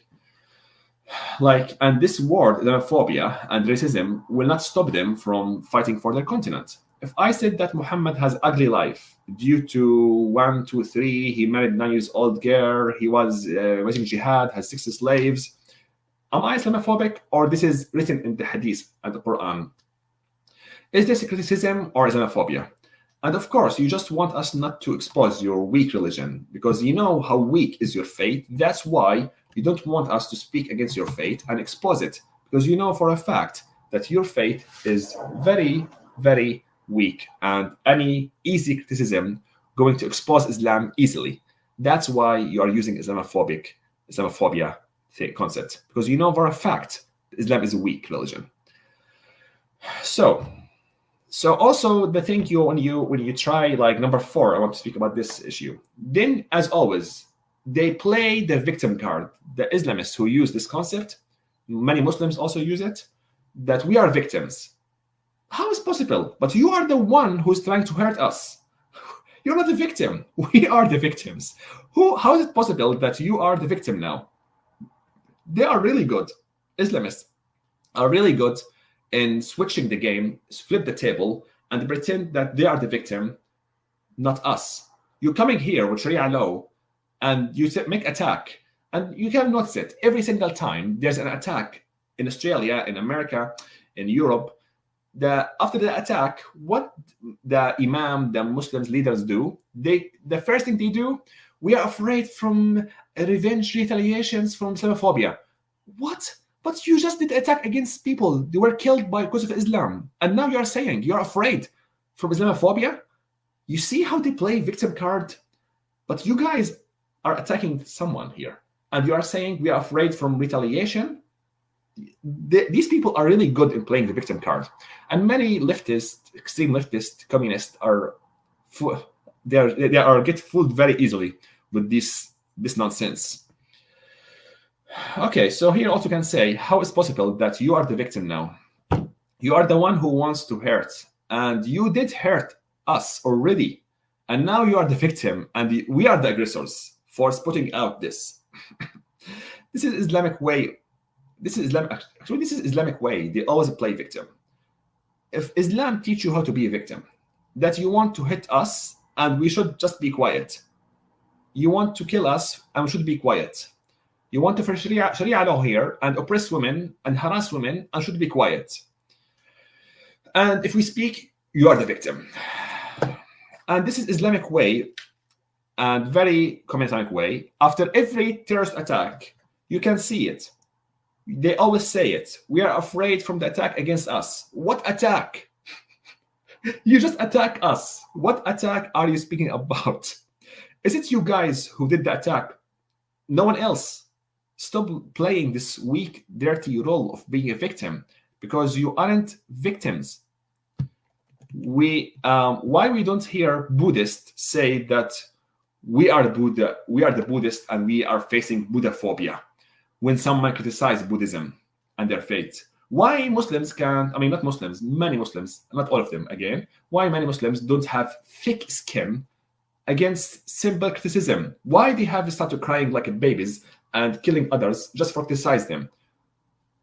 And this word, Islamophobia and racism, will not stop them from fighting for their continent. If I said that Muhammad has ugly life due to 1, 2, 3, he married 9-year-old girl, he was waging jihad, has 60 slaves, am I Islamophobic, or this is written in the Hadith and the Quran? Is this criticism or Islamophobia? And of course, you just want us not to expose your weak religion, because you know how weak is your faith. That's why you don't want us to speak against your faith and expose it, because you know for a fact that your faith is very, very weak, and any easy criticism going to expose Islam easily. That's why you are using Islamophobia concept, because you know for a fact Islam is a weak religion. So also the thing when you try number 4, I want to speak about this issue. Then, as always, they play the victim card. The Islamists who use this concept, many Muslims also use it, that we are victims. How is possible? But you are the one who's trying to hurt us. You're not the victim. We are the victims. How is it possible that you are the victim now? They are really good. Islamists are really good in switching the game, flip the table, and pretend that they are the victim, not us. You're coming here with Sharia law, and you make attack, and you can notice it every single time there's an attack in Australia, in America, in Europe. After the attack, what the Imam, the Muslims leaders do, the first thing they do, we are afraid from revenge retaliations from Islamophobia. What? But you just did attack against people. They were killed because of Islam. And now you are saying you're afraid from Islamophobia? You see how they play victim card? But you guys are attacking someone here. And you are saying we are afraid from retaliation? These people are really good in playing the victim card. And many leftists, extreme leftists, communists get fooled very easily with this nonsense. Okay, so here also can say, how is possible that you are the victim now? You are the one who wants to hurt, and you did hurt us already, and now you are the victim, and we are the aggressors for putting out this. This is Islamic way. This is Islamic way. They always play victim. If Islam teach you how to be a victim, that you want to hit us and we should just be quiet. You want to kill us and we should be quiet. You want to for Sharia law here and oppress women and harass women and should be quiet. And if we speak, you are the victim. And this is Islamic way, and very common Islamic way. After every terrorist attack, you can see it. They always say it. We are afraid from the attack against us. What attack? You just attack us. What attack are you speaking about? Is it you guys who did the attack? No one else. Stop playing this weak, dirty role of being a victim, because you aren't victims. Why we don't hear Buddhists say that we are the Buddha, we are the Buddhists, and we are facing Buddha-phobia when someone criticizes Buddhism and their faith? Why Muslims can't, I mean, not Muslims, many Muslims, not all of them again, why many Muslims don't have thick skin against simple criticism? Why they have started crying like babies and killing others just for criticize them?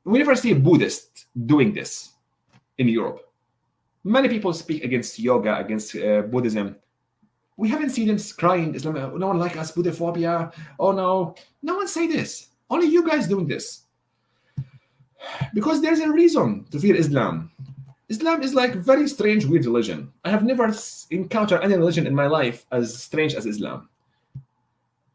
We never see a Buddhist doing this in Europe. Many people speak against yoga, against Buddhism. We haven't seen them crying, Islam, no one like us, Buddha-phobia. Oh no, no one say this. Only you guys doing this. Because there's a reason to fear Islam. Islam is like very strange, weird religion. I have never encountered any religion in my life as strange as Islam.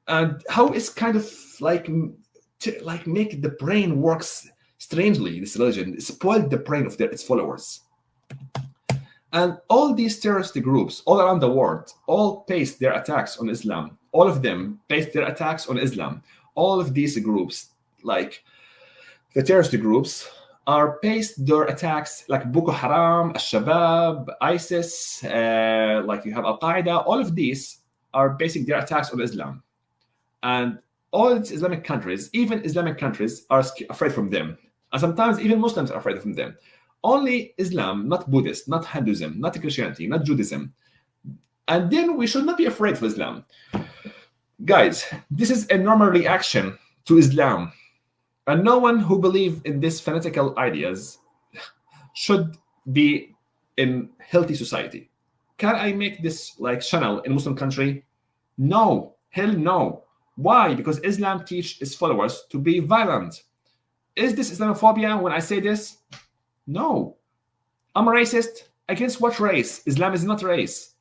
And how it's kind of like make the brain works strangely, this religion. It spoiled the brain of its followers. And all these terrorist groups all around the world all base their attacks on Islam. All of them base their attacks on Islam. All of these groups, like the terrorist groups, are based their attacks like Boko Haram, Al-Shabaab, ISIS, like you have Al-Qaeda. All of these are basing their attacks on Islam. And all Islamic countries, even Islamic countries, are afraid from them. And sometimes even Muslims are afraid from them. Only Islam, not Buddhist, not Hinduism, not Christianity, not Judaism. And then we should not be afraid of Islam. Guys, this is a normal reaction to Islam. And no one who believes in these fanatical ideas should be in healthy society. Can I make this like channel in a Muslim country? No, hell no. Why? Because Islam teaches its followers to be violent. Is this Islamophobia when I say this? No. I'm a racist. Against what race? Islam is not race.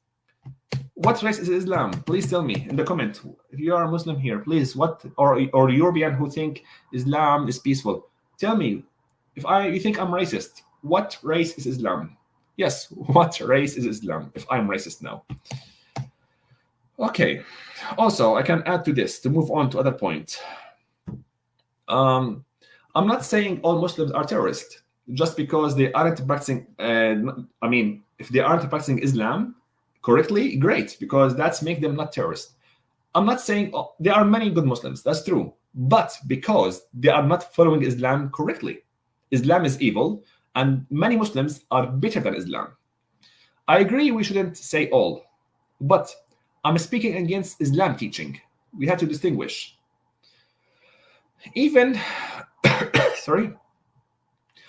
What race is Islam? Please tell me in the comment. If you are a Muslim here, please, what or European who think Islam is peaceful, tell me. If you think I'm racist, what race is Islam? Yes, what race is Islam? If I'm racist now. Okay. Also, I can add to this to move on to other point. I'm not saying all Muslims are terrorists just because they aren't practicing. If they aren't practicing Islam correctly, great, because that's make them not terrorists. I'm not saying there are many good Muslims. That's true, but because they are not following Islam correctly, Islam is evil, and many Muslims are better than Islam. I agree we shouldn't say all, but I'm speaking against Islam teaching. We have to distinguish. Even, sorry.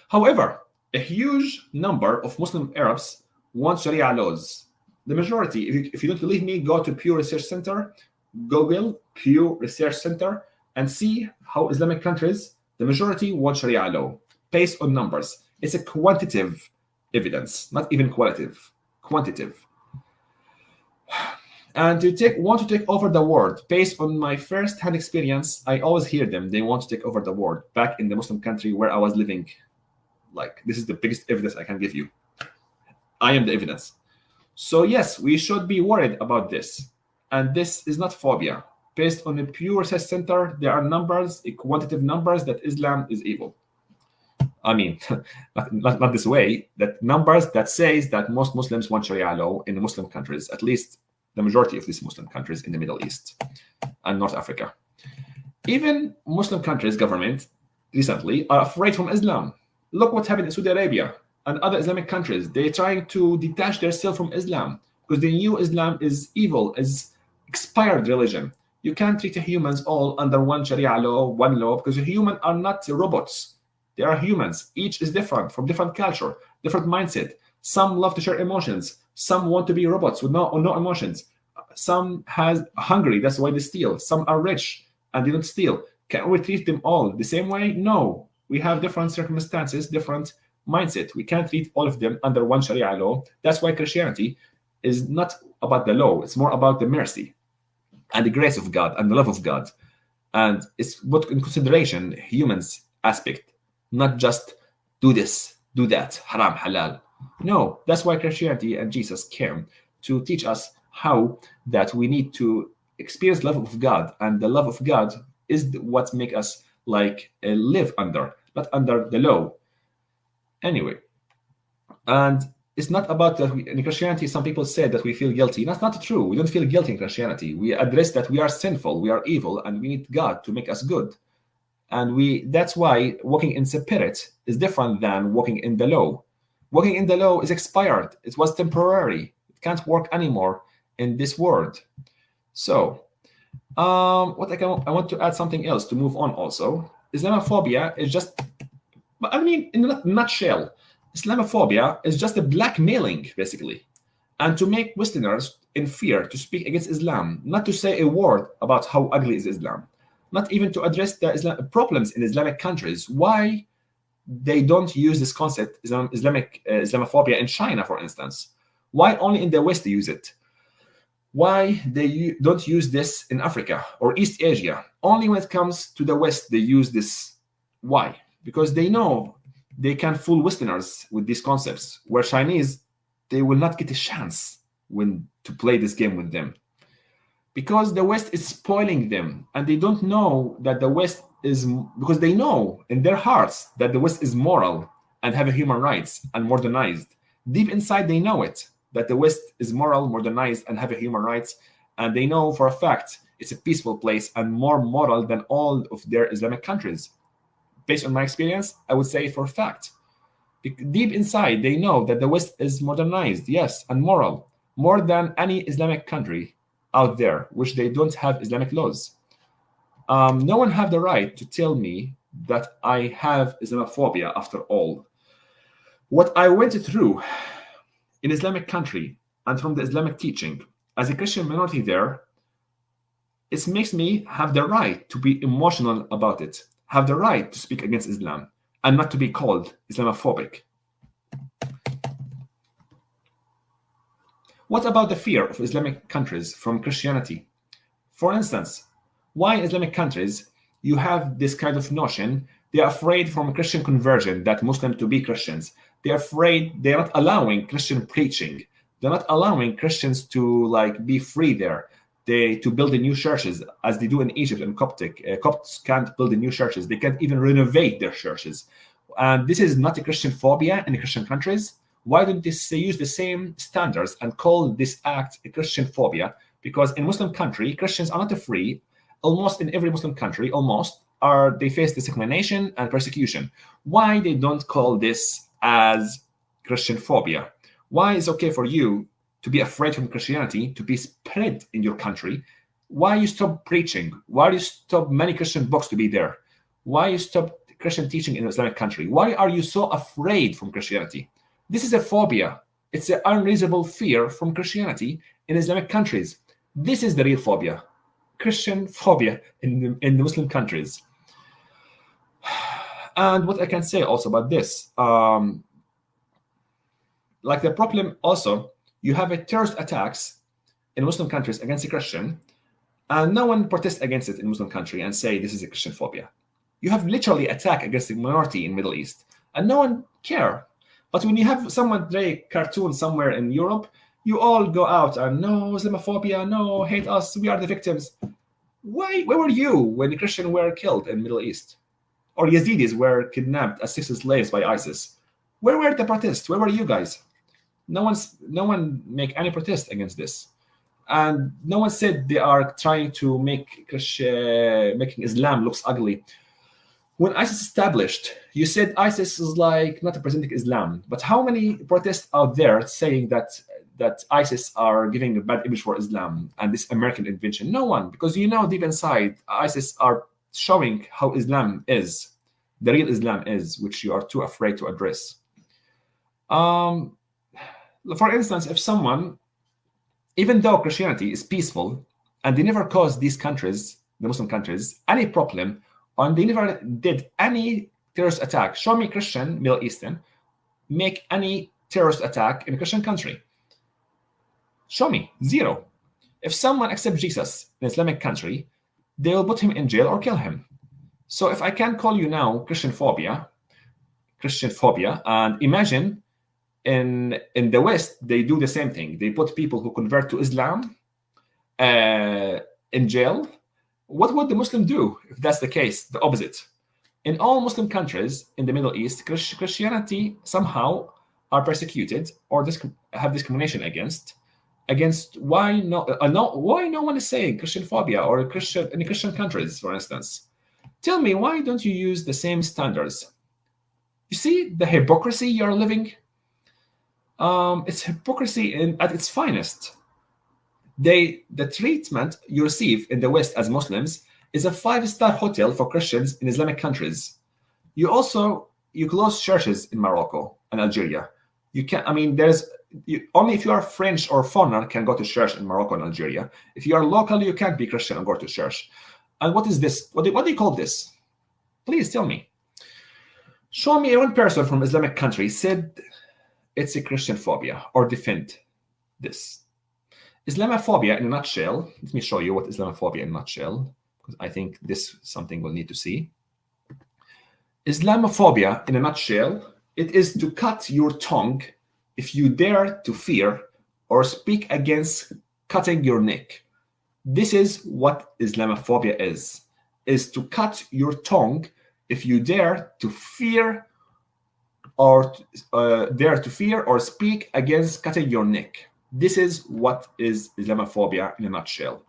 However, a huge number of Muslim Arabs want Sharia laws. The majority, if you don't believe me, go to Pew Research Center, Google Pew Research Center, and see how Islamic countries, the majority want Sharia law based on numbers. It's a quantitative evidence, not even qualitative, quantitative. And want to take over the world. Based on my first-hand experience, I always hear them. They want to take over the world back in the Muslim country where I was living. Like, this is the biggest evidence I can give you. I am the evidence. So yes, we should be worried about this. And this is not phobia. Based on the Pew Research Center, there are numbers, quantitative numbers, that Islam is evil. I mean, not this way. That numbers that says that most Muslims want Sharia law in the Muslim countries, at least the majority of these Muslim countries in the Middle East and North Africa. Even Muslim countries' government recently are afraid from Islam. Look what happened in Saudi Arabia and other Islamic countries. They're trying to detach themselves from Islam because they knew Islam is evil, is expired religion. You can't treat humans all under one Sharia law, one law, because humans are not robots. They are humans. Each is different, from different culture, different mindset. Some love to share emotions. Some want to be robots with no emotions. Some has hungry, that's why they steal. Some are rich and they don't steal. Can we treat them all the same way? No. We have different circumstances, different mindset. We can't treat all of them under one Sharia law. That's why Christianity is not about the law. It's more about the mercy and the grace of God and the love of God. And it's put in consideration humans aspect, not just do this, do that, haram, halal. No, that's why Christianity and Jesus came to teach us how that we need to experience love of God, and the love of God is what make us like live under, not under the law. Anyway, and it's not about that in Christianity, some people say that we feel guilty. That's not true. We don't feel guilty in Christianity. We address that we are sinful, we are evil, and we need God to make us good. And that's why walking in spirit is different than walking in the law. Walking in the law is expired. It was temporary. It can't work anymore in this world. So, I want to add something else to move on also. Islamophobia is just, I mean, in a nutshell, Islamophobia is just a blackmailing, basically, and to make Westerners in fear to speak against Islam, not to say a word about how ugly is Islam, not even to address the problems in Islamic countries. Why they don't use this concept, Islamophobia, in China, for instance? Why only in the West they use it? Why they don't use this in Africa or East Asia? Only when it comes to the West they use this. Why? Because they know they can fool Westerners with these concepts, where Chinese, they will not get a chance to play this game with them. Because the West is spoiling them, and they don't know that the West is, because they know in their hearts that the West is moral and have human rights and modernized. Deep inside they know it, that the West is moral, modernized, and have human rights, and they know for a fact it's a peaceful place and more moral than all of their Islamic countries. Based on my experience, I would say for a fact. Deep inside, they know that the West is modernized, yes, and moral, more than any Islamic country out there, which they don't have Islamic laws. No one have the right to tell me that I have Islamophobia after all. What I went through in Islamic country and from the Islamic teaching as a Christian minority there, it makes me have the right to be emotional about it, have the right to speak against Islam, and not to be called Islamophobic. What about the fear of Islamic countries from Christianity? For instance, why in Islamic countries you have this kind of notion, they're afraid from Christian conversion, that Muslims to be Christians. They're afraid, they're not allowing Christian preaching. They're not allowing Christians to be free there. To build the new churches, as they do in Egypt and Coptic. Copts can't build the new churches. They can't even renovate their churches. And this is not a Christian phobia in the Christian countries. Why don't they use the same standards and call this act a Christian phobia? Because in Muslim country, Christians are not free. Almost in every Muslim country, they face discrimination and persecution. Why they don't call this as Christian phobia? Why is it okay for you to be afraid from Christianity, to be spread in your country? Why you stop preaching? Why you stop many Christian books to be there? Why you stop Christian teaching in Islamic country? Why are you so afraid from Christianity? This is a phobia. It's an unreasonable fear from Christianity in Islamic countries. This is the real phobia, Christian phobia in the Muslim countries. And what I can say also about this, the problem also, you have a terrorist attacks in Muslim countries against a Christian, and no one protests against it in Muslim country and say this is a Christian phobia. You have literally attack against a minority in Middle East, and no one care. But when you have someone play cartoon somewhere in Europe, you all go out and no Islamophobia, no, hate us, we are the victims. Where were you when the Christians were killed in Middle East? Or Yazidis were kidnapped as sexual slaves by ISIS? Where were the protests? Where were you guys? No one make any protest against this, and no one said they are trying to making Islam looks ugly. When ISIS established, you said ISIS is not representing Islam, but how many protests out there saying that ISIS are giving a bad image for Islam and this American invention? No one, because deep inside ISIS are showing how Islam is, the real Islam is, which you are too afraid to address. For instance, if someone, even though Christianity is peaceful and they never caused these countries, the Muslim countries, any problem, and they never did any terrorist attack, show me Christian, Middle Eastern, make any terrorist attack in a Christian country. Show me. Zero. If someone accepts Jesus in an Islamic country, they will put him in jail or kill him. So if I can call you now Christian phobia, and imagine in the West, they do the same thing. They put people who convert to Islam in jail. What would the Muslim do if that's the case? The opposite. In all Muslim countries in the Middle East, Christianity somehow are persecuted or have discrimination against why no one is saying Christian phobia or in Christian countries, for instance. Tell me, why don't you use the same standards? You see the hypocrisy you're living? It's hypocrisy at its finest. The treatment you receive in the West as Muslims is a 5-star hotel for Christians in Islamic countries. You close churches in Morocco and Algeria. You can, only if you are French or foreigner can go to church in Morocco and Algeria. If you are local, you can't be Christian and go to church. And what is this? What do you call this? Please tell me. Show me one person from Islamic country said it's a Christian phobia or defend this. Islamophobia in a nutshell. Let me show you what Islamophobia in a nutshell, because I think this is something we'll need to see. Islamophobia in a nutshell, it is to cut your tongue if you dare to fear or speak against cutting your neck. This is what Islamophobia is to cut your tongue if you dare to fear or speak against cutting your neck. This is what is Islamophobia in a nutshell.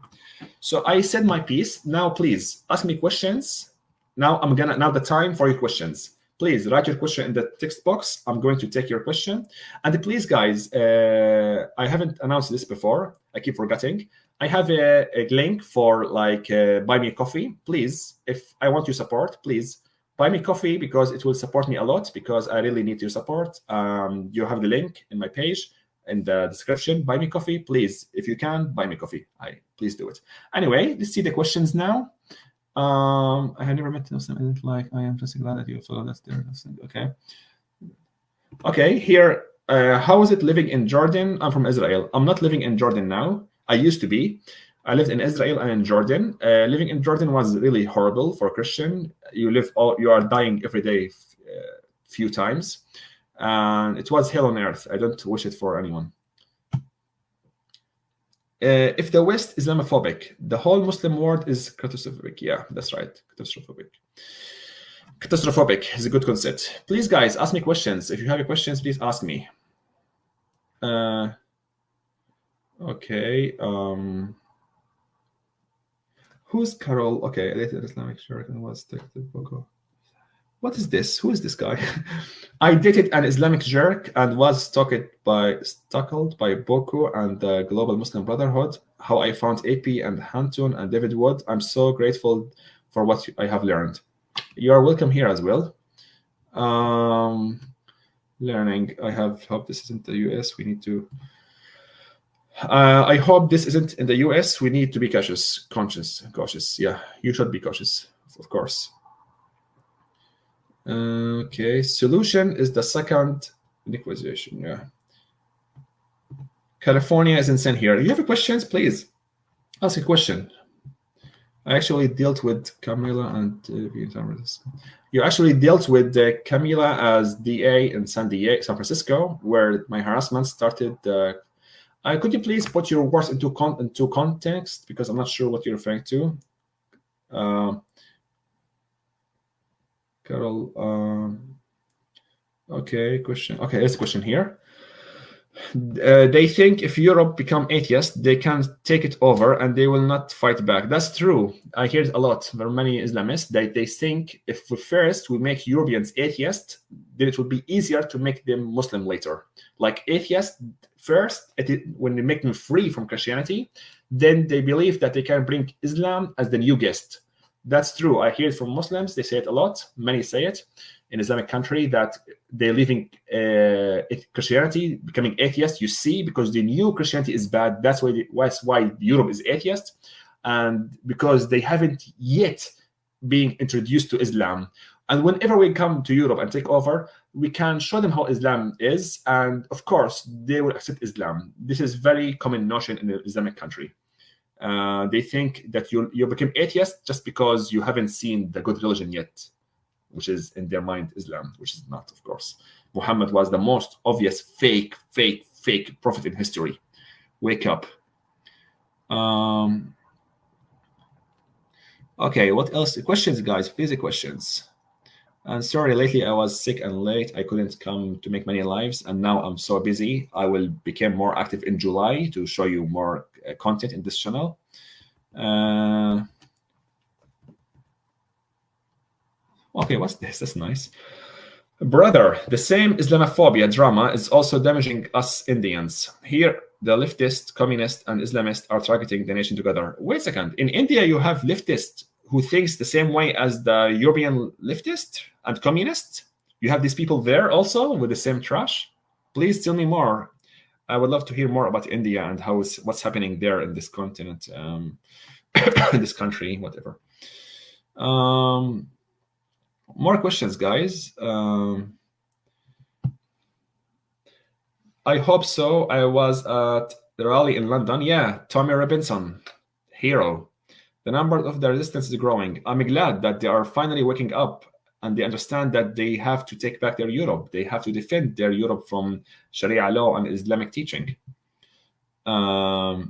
So I said my piece. Now please ask me questions. Now the time for your questions. Please write your question in the text box. I'm going to take your question. And please, guys, I haven't announced this before. I keep forgetting. I have a link for buy me a coffee. Please, if I want your support, please buy me coffee, because it will support me a lot, because I really need your support. You have the link in my page in the description. Buy me coffee, please. If you can, buy me coffee. Please do it. Anyway, let's see the questions now. I have never met Muslim. I am just glad that you follow that there. Okay. Okay, here, how is it living in Jordan? I'm from Israel. I'm not living in Jordan now. I used to be. I lived in Israel and in Jordan. Living in Jordan was really horrible for a Christian. You are dying every day, few times, and it was hell on earth. I don't wish it for anyone. If the West is Islamophobic, the whole Muslim world is catastrophic. Yeah, that's right. Catastrophic. Catastrophic is a good concept. Please, guys, ask me questions. If you have any questions, please ask me. Okay. Who's Carol? Okay, dated Islamic shirt and was texted Boko. What is this? Who is this guy? I dated an Islamic jerk and was stalked by Boko and the Global Muslim Brotherhood. How I found AP and Hantun and David Wood. I'm so grateful for what I have learned. You are welcome here as well. Learning. I hope this isn't the US. We need to. I hope this isn't in the US. We need to be cautious. Yeah, you should be cautious, of course. Okay, solution is the second inquisition. Yeah. California is insane here. You have questions? Please ask a question. I actually dealt with Camila and you actually dealt with Camila as DA in San Francisco, where my harassment started. Could you please put your words into context, because I'm not sure what you're referring to. Carol, okay, question. Okay, there's a question here. They think if Europe become atheist, they can take it over and they will not fight back. That's true. I hear it a lot. There are many Islamists that they think if first we make Europeans atheist, then it will be easier to make them Muslim later. Like atheists first, when they make them free from Christianity, then they believe that they can bring Islam as the new guest. That's true. I hear it from Muslims. They say it a lot. Many say it in Islamic country that they're leaving Christianity, becoming atheist. You see, because they knew Christianity is bad. That's why Europe is atheist, and because they haven't yet been introduced to Islam. And whenever we come to Europe and take over, we can show them how Islam is, and of course they will accept Islam. This is very common notion in an Islamic country. They think that you become atheist just because you haven't seen the good religion yet, which is in their mind Islam, which is not, of course. Muhammad was the most obvious fake prophet in history. Wake up. Okay, what else? Questions, guys, please, questions. And sorry, lately I was sick and late. I couldn't come to make many lives, and now I'm so busy. I will become more active in July to show you more content in this channel. Okay, what's this? That's nice. Brother, the same Islamophobia drama is also damaging us Indians. Here, the leftist, communist, and Islamist are targeting the nation together. Wait a second. In India, you have leftists who thinks the same way as the European leftist and communist. You have these people there also with the same trash. Please tell me more. I would love to hear more about India and what's happening there in this continent, in this country, whatever. More questions, guys. I hope so. I was at the rally in London. Yeah, Tommy Robinson, hero. The number of the resistance is growing. I'm glad that they are finally waking up and they understand that they have to take back their Europe. They have to defend their Europe from Sharia law and Islamic teaching. I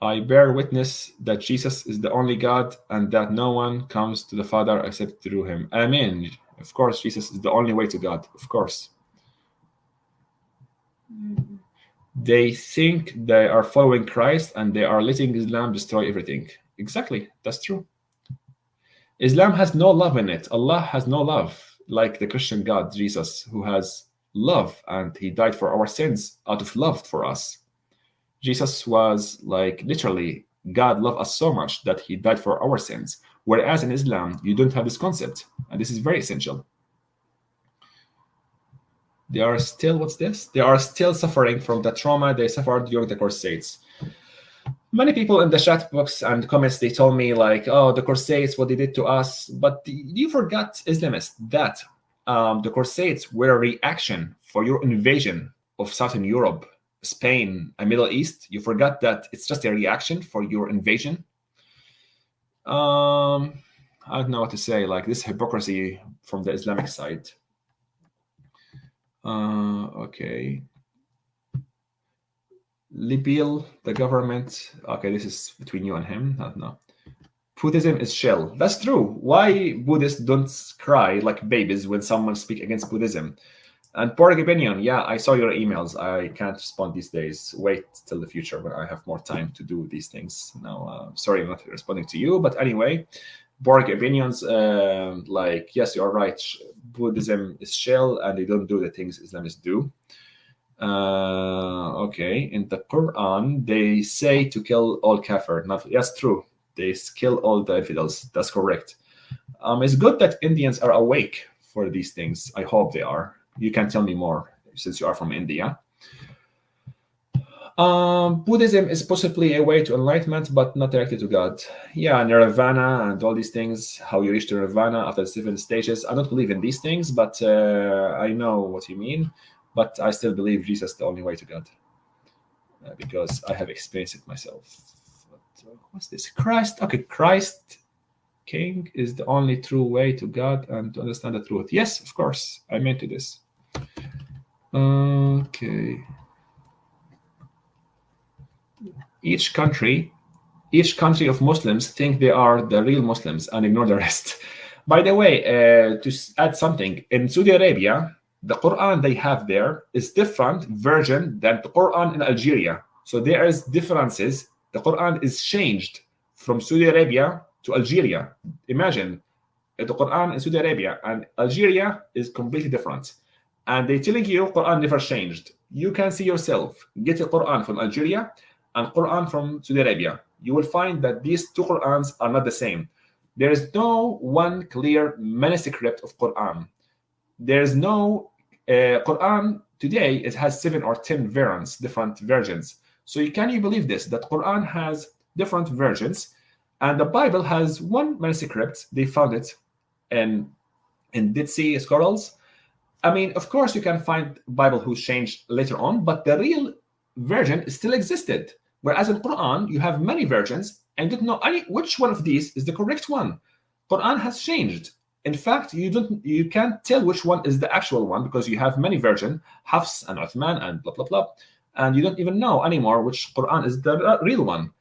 bear witness that Jesus is the only God and that no one comes to the Father except through him. Amen. Of course, Jesus is the only way to God. Of course. They think they are following Christ and they are letting Islam destroy everything. Exactly. That's true. Islam has no love in it. Allah has no love, like the Christian God, Jesus, who has love, and he died for our sins out of love for us. Jesus was like literally, God loved us so much that he died for our sins. Whereas in Islam, you don't have this concept. And this is very essential. They are still, what's this? They are still suffering from the trauma they suffered during the Crusades. Many people in the chat box and comments, they told me like, oh, the Crusades, what they did to us. But you forgot, Islamists, that the Crusades were a reaction for your invasion of Southern Europe, Spain, and Middle East. You forgot that it's just a reaction for your invasion. I don't know what to say, like this hypocrisy from the Islamic side. Okay. Libil, the government. Okay, this is between you and him. I don't know. Buddhism is shell. That's true. Why Buddhists don't cry like babies when someone speaks against Buddhism? And Porg opinion, yeah, I saw your emails. I can't respond these days. Wait till the future when I have more time to do these things. Now, sorry, I'm not responding to you. But anyway, Borg opinions, like, yes, you're right. Buddhism is shell and they don't do the things Islamists do. Okay, in the Quran, they say to kill all kafir. Yes, true. They kill all the infidels. That's correct. It's good that Indians are awake for these things. I hope they are. You can tell me more since you are from India. Buddhism is possibly a way to enlightenment, but not directly to God. Yeah, nirvana and all these things, how you reach to nirvana after the 7 stages. I don't believe in these things, but I know what you mean. But I still believe Jesus is the only way to God because I have experienced it myself. But, what's this? Christ. Okay, Christ King is the only true way to God and to understand the truth. Yes, of course. I meant to this. Okay. Each country of Muslims think they are the real Muslims and ignore the rest. By the way, to add something, in Saudi Arabia, the Quran they have there is different version than the Quran in Algeria. So there is differences. The Quran is changed from Saudi Arabia to Algeria. Imagine the Quran in Saudi Arabia and Algeria is completely different. And they're telling you Quran never changed. You can see yourself. Get the Quran from Algeria and Quran from Saudi Arabia. You will find that these two Qurans are not the same. There is no one clear manuscript of Quran. There is no Quran today. It has 7 or 10 variants, different versions. So can you believe this? That Quran has different versions, and the Bible has one manuscript. They found it in Dead Sea Scrolls, I mean, of course, you can find Bible who changed later on, but the real version still existed. Whereas in Quran, you have many versions and don't know which one of these is the correct one. Quran has changed. In fact, you can't tell which one is the actual one because you have many versions, Hafs and Uthman and blah blah blah, and you don't even know anymore which Quran is the real one.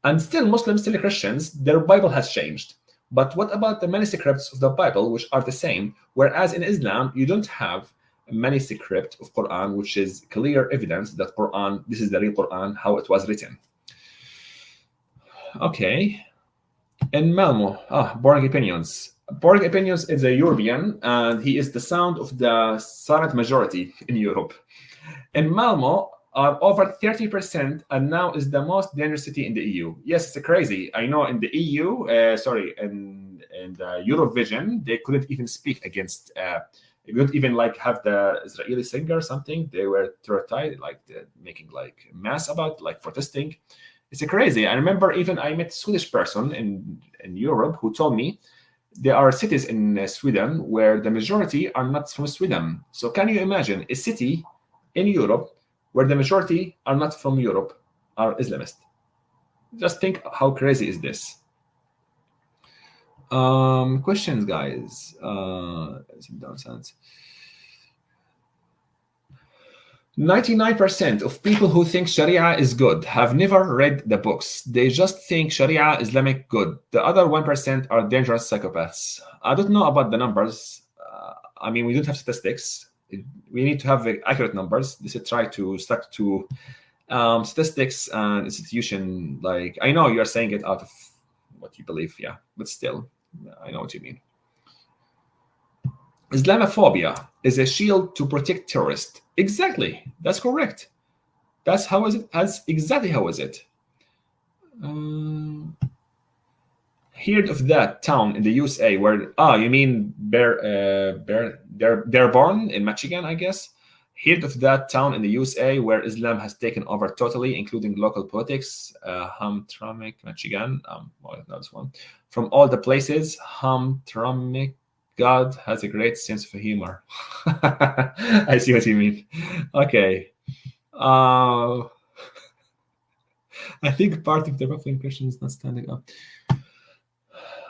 And still, Muslims, still Christians, their Bible has changed. But what about the manuscripts of the Bible, which are the same? Whereas in Islam, you don't have a manuscript of Quran, which is clear evidence that Quran, this is the real Quran, how it was written. Okay. In Malmo, Boring Opinions. Boring Opinions is a European, and he is the sound of the silent majority in Europe. In Malmo, are over 30% and now is the most dangerous city in the EU. Yes, it's crazy. I know in the EU, in the Eurovision, they couldn't even speak against, they couldn't even like have the Israeli singer or something. They were terrorized, like making like mass about like protesting. It's crazy. I remember even I met a Swedish person in Europe who told me there are cities in Sweden where the majority are not from Sweden. So can you imagine a city in Europe where the majority are not from Europe, are Islamist? Just think how crazy is this. Questions, guys. 99% of people who think Sharia is good have never read the books. They just think Sharia Islamic good. The other 1% are dangerous psychopaths. I don't know about the numbers. I mean, we don't have statistics. We need to have accurate numbers. They should try to stick to statistics and institution. Like, I know you are saying it out of what you believe, yeah, but still, I know what you mean. Islamophobia is a shield to protect terrorists. Exactly, that's correct. That's how is it? That's exactly how is it. Heard of that town in the USA where you mean Dearborn in Michigan, I guess. Heard of that town in the USA where Islam has taken over totally, including local politics. Hamtramck, Michigan. Well, that's one. From all the places, Hamtramck. God has a great sense of humor. I see what you mean. Okay. I think part of the problem Christians not standing up.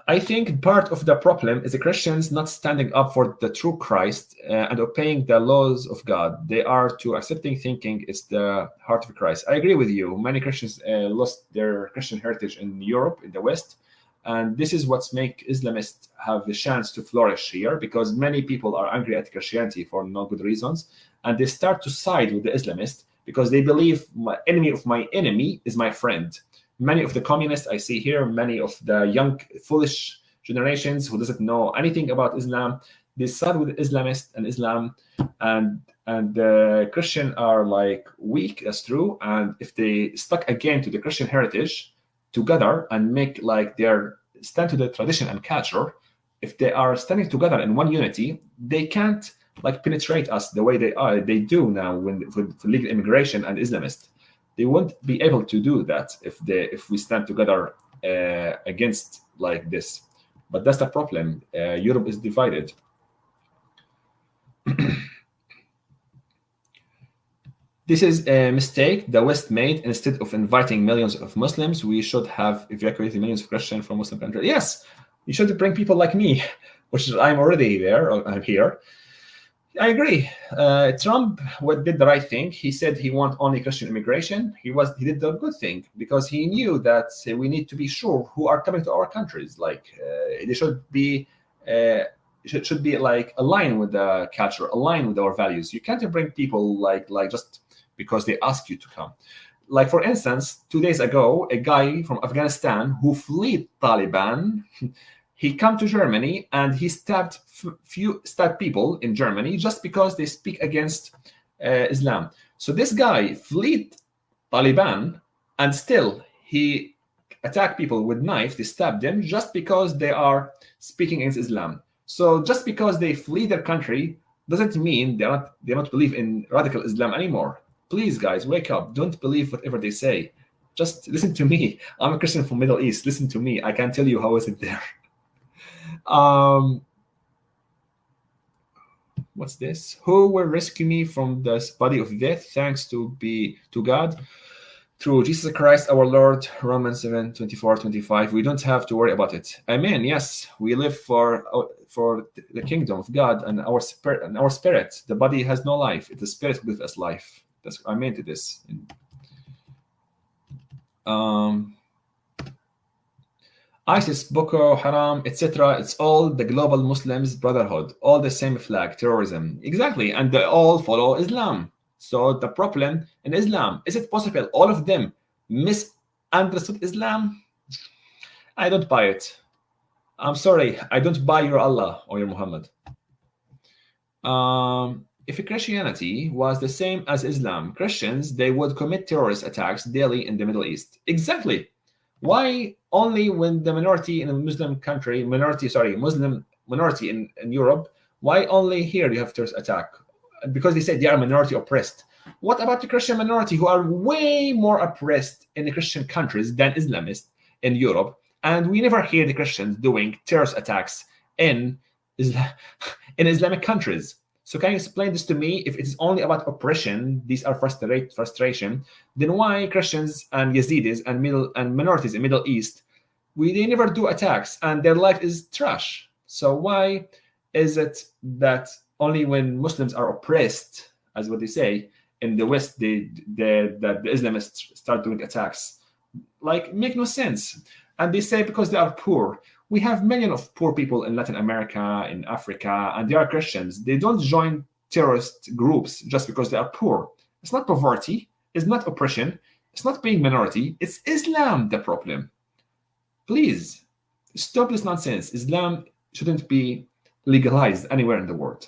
I think part of the problem is the Christians not standing up for the true Christ and obeying the laws of God. They are too accepting, thinking it's the heart of Christ. I agree with you. Many Christians lost their Christian heritage in Europe, in the West. And this is what's make Islamists have a chance to flourish here, because many people are angry at Christianity for no good reasons. And they start to side with the Islamists because they believe my enemy of my enemy is my friend. Many of the communists I see here, many of the young, foolish generations who doesn't know anything about Islam, they side with Islamists and Islam, and the Christian are like weak, that's true. And if they stuck again to the Christian heritage together and make like their stand to the tradition and culture, if they are standing together in one unity, they can't like penetrate us the way they do now for legal immigration and Islamists. They won't be able to do that if we stand together against like this. But that's the problem. Europe is divided. This is a mistake the West made. Instead of inviting millions of Muslims, we should have evacuated millions of Christians from Muslim countries. Yes, you should bring people like me, which is I'm already there. I'm here. I agree. Trump did the right thing. He said he wants only Christian immigration. He did the good thing because he knew that we need to be sure who are coming to our countries. Like they should be should be like aligned with the culture, aligned with our values. You can't bring people like just because they ask you to come. Like for instance, 2 days ago, a guy from Afghanistan who fled Taliban. He come to Germany and he stabbed people in Germany just because they speak against Islam. So this guy fled Taliban and still he attacked people with knives. They stabbed them just because they are speaking against Islam. So just because they flee their country doesn't mean they don't believe in radical Islam anymore. Please, guys, wake up. Don't believe whatever they say. Just listen to me. I'm a Christian from Middle East. Listen to me. I can tell you how is it there. What's this? Who will rescue me from this body of death? Thanks to God through Jesus Christ our Lord. Romans 7:24-25. We don't have to worry about it. Amen. Yes, we live for the kingdom of God and our spirit. The body has no life. It's the spirit with us life. That's amen to this. ISIS, Boko Haram, etc. It's all the global Muslims brotherhood, all the same flag, terrorism. Exactly, and they all follow Islam. So the problem in Islam, is it possible all of them misunderstood Islam? I don't buy it. I'm sorry, I don't buy your Allah or your Muhammad. If Christianity was the same as Islam, Christians, they would commit terrorist attacks daily in the Middle East. Exactly. Why only when the minority in a Muslim country, Muslim minority in Europe, why only here you have terrorist attack? Because they say they are minority oppressed. What about the Christian minority who are way more oppressed in the Christian countries than Islamists in Europe? And we never hear the Christians doing terrorist attacks in Islamic countries. So can you explain this to me? If it is only about oppression, these are frustration, then why Christians and Yazidis and minorities in Middle East, they never do attacks and their life is trash? So why is it that only when Muslims are oppressed, as what they say, in the West, that the Islamists start doing attacks? Like, make no sense. And they say because they are poor. We have millions of poor people in Latin America, in Africa, and they are Christians. They don't join terrorist groups just because they are poor. It's not poverty. It's not oppression. It's not being minority. It's Islam the problem. Please, stop this nonsense. Islam shouldn't be legalized anywhere in the world.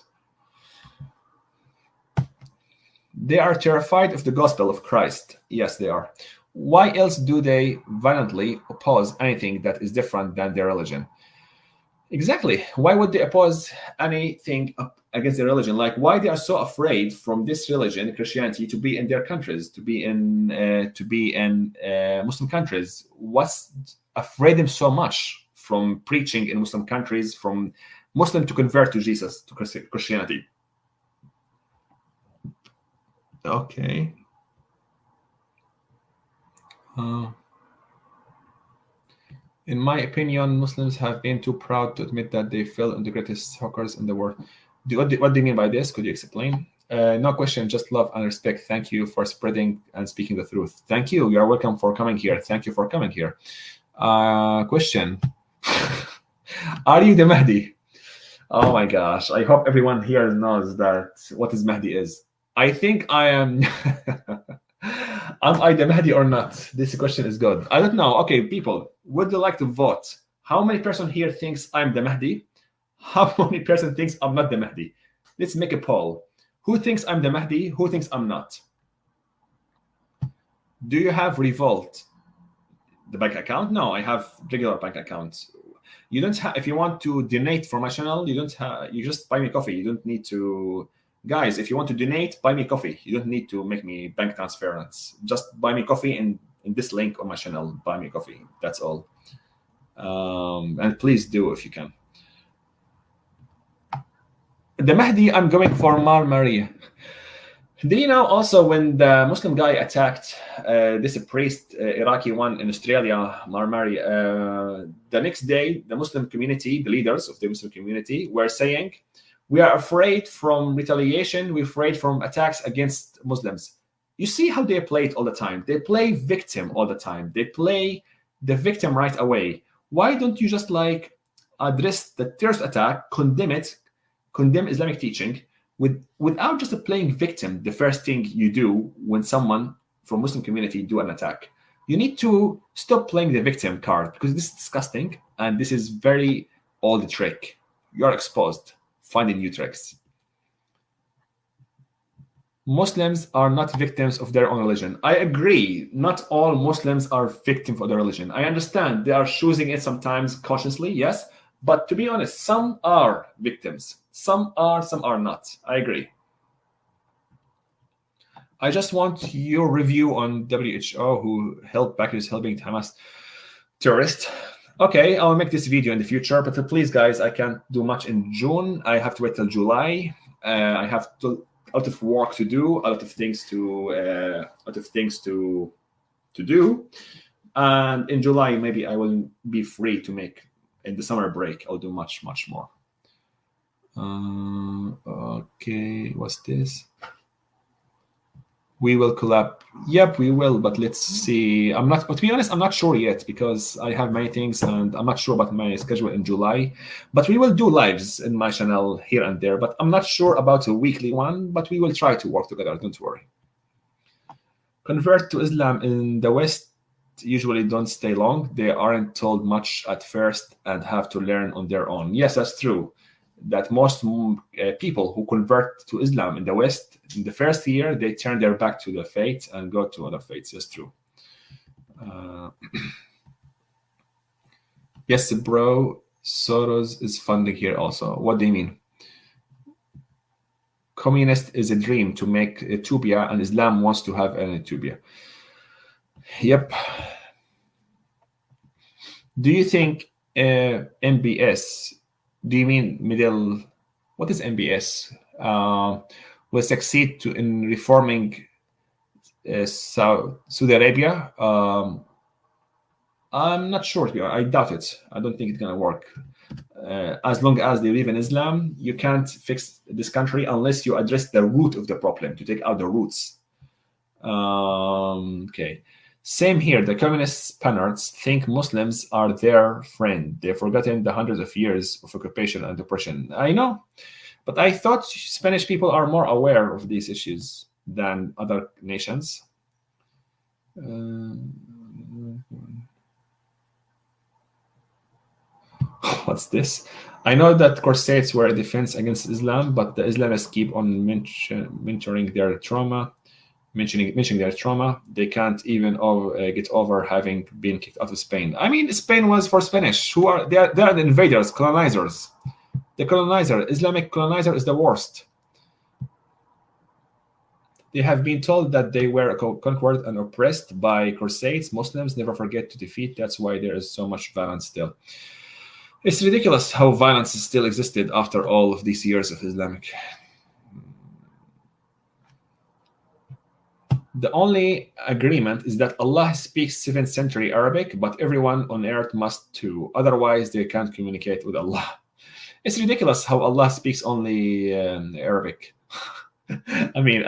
They are terrified of the gospel of Christ. Yes, they are. Why else do they violently oppose anything that is different than their religion? Exactly. Why would they oppose anything against their religion? Like, why they are so afraid from this religion, Christianity, to be in their countries, to be in Muslim countries? What's afraid them so much from preaching in Muslim countries, from Muslim to convert to Jesus, to Christianity? Okay. In my opinion, Muslims have been too proud to admit that they fell in the greatest hackers in the world. What do you mean by this? Could you explain? No question, just love and respect. Thank you for spreading and speaking the truth. Thank you. You are welcome for coming here. Thank you for coming here. Question. Are you the Mahdi? Oh my gosh. I hope everyone here knows that what is Mahdi is. I think I am... Am I the Mahdi or not? This question is good. I don't know. Okay, people, would you like to vote? How many person here thinks I'm the Mahdi? How many person thinks I'm not the Mahdi? Let's make a poll. Who thinks I'm the Mahdi? Who thinks I'm not? Do you have Revolt, the bank account? No, I have regular bank accounts. You don't have. If you want to donate for my channel, you don't have. You just buy me coffee. You don't need to. Guys, if you want to donate, buy me coffee. You don't need to make me bank transference. Just buy me coffee in this link on my channel. Buy me coffee. That's all. And please do if you can. The Mahdi, I'm going for Mar Maria. Do you know also when the Muslim guy attacked this priest, Iraqi one in Australia, Mar Maria, the next day, the Muslim community, the leaders of the Muslim community were saying, we are afraid from retaliation. We're afraid from attacks against Muslims. You see how they play it all the time. They play victim all the time. They play the victim right away. Why don't you just like address the terrorist attack, condemn it, condemn Islamic teaching, without just playing victim, the first thing you do when someone from Muslim community do an attack? You need to stop playing the victim card because this is disgusting and this is very old trick. You're exposed. Finding new tricks. Muslims are not victims of their own religion. I agree. Not all Muslims are victims of their religion. I understand they are choosing it sometimes consciously, yes. But to be honest, some are victims. Some are not. I agree. I just want your review on WHO, who helped Bakr helping Hamas terrorists. Okay, I'll make this video in the future, but please, guys, I can't do much in June. I have to wait till July. I have a lot of work to do, a lot of things to do. And in July, maybe I will be free to make. In the summer break, I'll do much more. Okay, what's this? We will collab. Yep, we will, but let's see. But to be honest, I'm not sure yet because I have many things and I'm not sure about my schedule in July. But we will do lives in my channel here and there. But I'm not sure about a weekly one, but we will try to work together. Don't worry. Convert to Islam in the West usually don't stay long. They aren't told much at first and have to learn on their own. Yes, that's true. That most people who convert to Islam in the West, in the first year, they turn their back to the faith and go to other faiths. That's true. Yes, bro. Soros is funding here also. What do you mean? Communist is a dream to make utopia, and Islam wants to have an utopia. Yep. Do you think MBS? Do you mean middle? What is MBS? Will succeed in reforming Saudi Arabia? I'm not sure. I doubt it. I don't think it's gonna work. As long as they live in Islam, you can't fix this country unless you address the root of the problem, to take out the roots. Okay. Same here. The communist Spaniards think Muslims are their friend. They've forgotten the hundreds of years of occupation and oppression. I know, but I thought Spanish people are more aware of these issues than other nations. What's this? I know that Crusades were a defense against Islam, but the Islamists keep on mentioning their trauma. Mentioning their trauma. They can't even get over having been kicked out of Spain. I mean, Spain was for Spanish. They are the invaders, colonizers. The colonizer, Islamic colonizer, is the worst. They have been told that they were conquered and oppressed by Crusades. Muslims never forget to defeat. That's why there is so much violence still. It's ridiculous how violence still existed after all of these years of Islamic. The only agreement is that Allah speaks 7th century Arabic, but everyone on earth must too. Otherwise, they can't communicate with Allah. It's ridiculous how Allah speaks only Arabic. I mean,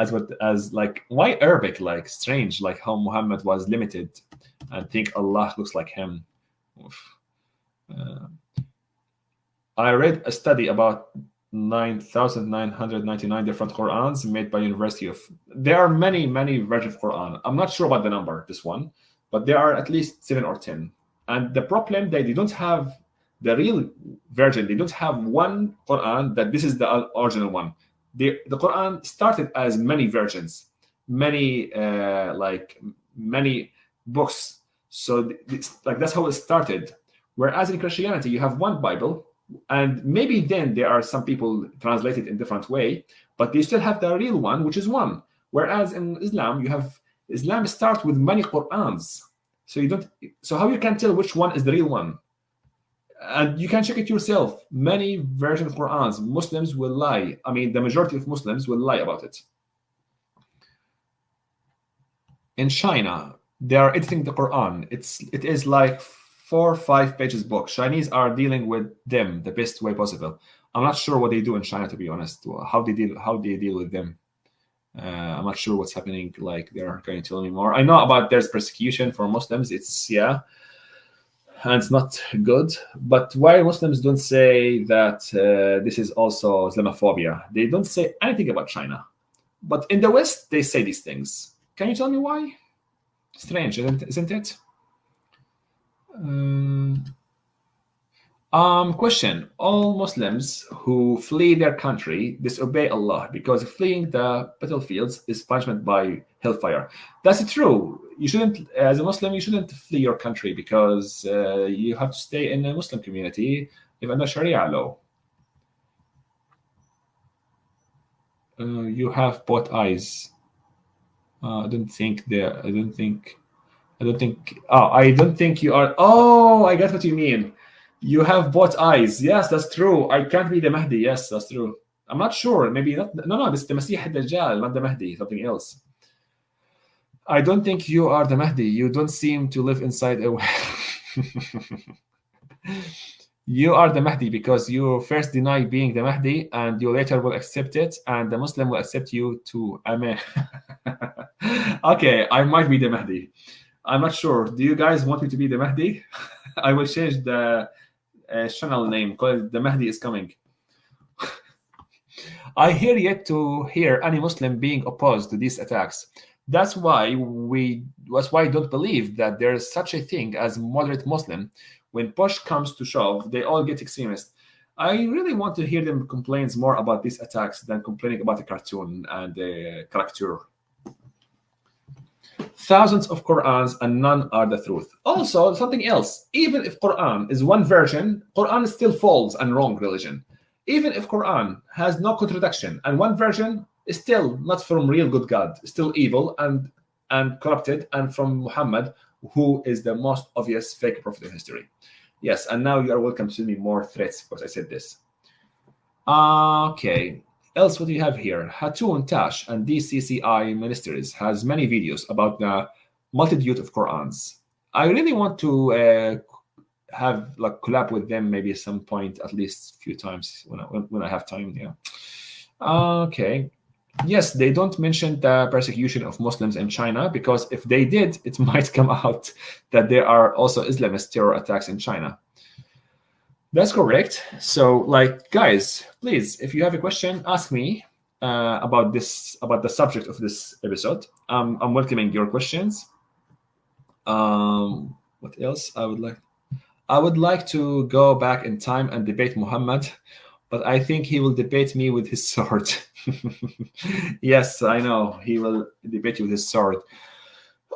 why Arabic? Like, strange, like how Muhammad was limited and think Allah looks like him. I read a study about 9,999 different Qur'ans made by University of... There are many versions of Qur'an. I'm not sure about the number, this one, but there are at least 7 or 10. And the problem, they don't have the real version. They don't have one Qur'an that this is the original one. The Qur'an started as many versions, many books. So that's how it started. Whereas in Christianity, you have one Bible, and maybe then there are some people translate it in different way, but they still have the real one, which is one. Whereas in Islam, Islam starts with many Qur'ans. So how you can tell which one is the real one? And you can check it yourself. Many versions of Qur'ans, Muslims will lie. I mean, the majority of Muslims will lie about it. In China, they are editing the Quran. It is like 4 or 5 pages book. Chinese are dealing with them the best way possible. I'm not sure what they do in China, to be honest. How they deal with them. I'm not sure what's happening. Like, they're going to tell me more. I know about there's persecution for Muslims. And it's not good. But why Muslims don't say that this is also Islamophobia? They don't say anything about China. But in the West, they say these things. Can you tell me why? Strange, isn't it? Question. All Muslims who flee their country disobey Allah because fleeing the battlefields is punishment by hellfire. That's true. You shouldn't, as a Muslim, you shouldn't flee your country because you have to stay in a Muslim community, even under Sharia law. You have both eyes. I don't think you are. Oh, I get what you mean. You have both eyes. Yes, that's true. I can't be the Mahdi. Yes, that's true. I'm not sure. Maybe not. No, this is the Masih al-Dajjal, not the Mahdi, something else. I don't think you are the Mahdi. You don't seem to live inside a You are the Mahdi because you first deny being the Mahdi and you later will accept it, and the Muslim will accept you too. Amen. Okay, I might be the Mahdi. I'm not sure. Do you guys want me to be the Mahdi? I will change the channel name because the Mahdi is coming. I hear yet to hear any Muslim being opposed to these attacks. That's why I don't believe that there is such a thing as moderate Muslim. When push comes to shove, they all get extremist. I really want to hear them complain more about these attacks than complaining about the cartoon and the character. Thousands of Qur'ans and none are the truth. Also, something else. Even if Qur'an is one version, Qur'an is still false and wrong religion. Even if Qur'an has no contradiction and one version is still not from real good God, still evil and corrupted, and from Muhammad, who is the most obvious fake prophet in history. Yes, and now you are welcome to send me more threats because I said this. Okay. Else, what do you have here? Hatun Tash and DCCI Ministries has many videos about the multitude of Qur'ans. I really want to have like collab with them maybe at some point, at least a few times when I have time. Yeah. Okay. Yes, they don't mention the persecution of Muslims in China because if they did, it might come out that there are also Islamist terror attacks in China. That's correct. So, like, guys, please, if you have a question, ask me about the subject of this episode. I'm welcoming your questions. What else I would like to go back in time and debate Muhammad, but I think he will debate me with his sword. Yes, I know. He will debate you with his sword.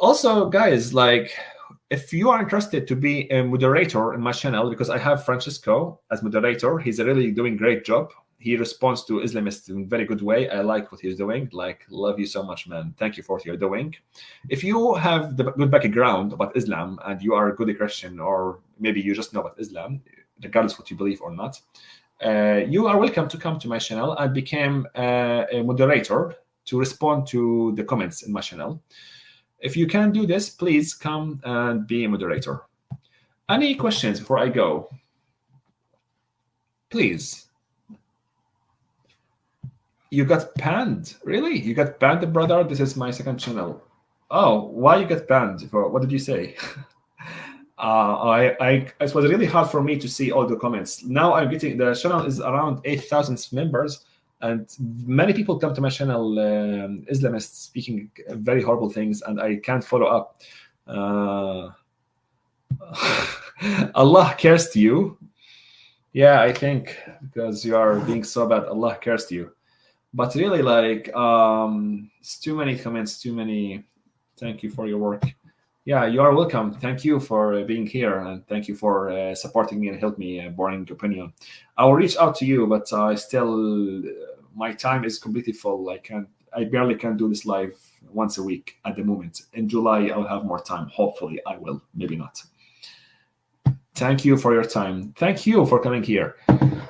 Also, guys, like, if you are interested to be a moderator in my channel, because I have Francisco as moderator, he's really doing a great job. He responds to Islamists in a very good way. I like what he's doing. Like, love you so much, man. Thank you for what you're doing. If you have the good background about Islam and you are a good Christian, or maybe you just know about Islam, regardless what you believe or not, you are welcome to come to my channel and become a moderator to respond to the comments in my channel. If you can do this, please come and be a moderator. Any questions before I go? Please. You got banned? Really? You got banned, brother? This is my second channel. Oh, why you got banned? What did you say? It was really hard for me to see all the comments. Now I'm getting, the channel is around 8,000 members, and many people come to my channel, Islamists speaking very horrible things, and I can't follow up. Allah cares to you. Yeah, I think because you are being so bad, Allah cares to you. But really, like, it's too many comments, too many. Thank you for your work. Yeah, you are welcome. Thank you for being here, and thank you for supporting me and help me boring opinion. I will reach out to you, but I still, my time is completely full. I barely can do this live once a week at the moment. In July, I'll have more time. Hopefully, I will. Maybe not. Thank you for your time. Thank you for coming here.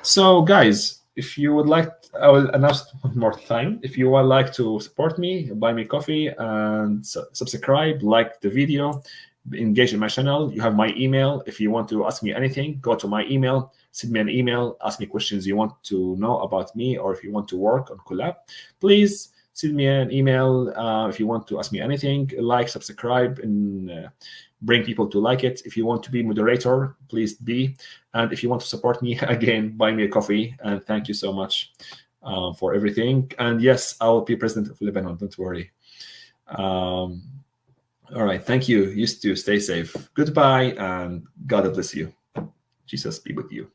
So, guys, if you would like, I will announce one more time. If you would like to support me, buy me coffee and subscribe, like the video, engage in my channel. You have my email. If you want to ask me anything, go to my email, send me an email, ask me questions you want to know about me, or if you want to work on collab, please send me an email. If you want to ask me anything, like, subscribe, and bring people to like it. If you want to be moderator, please be. And if you want to support me, again, buy me a coffee. And thank you so much for everything. And yes, I will be president of Lebanon. Don't worry. All right. Thank you. You too. Stay safe. Goodbye. And God bless you. Jesus be with you.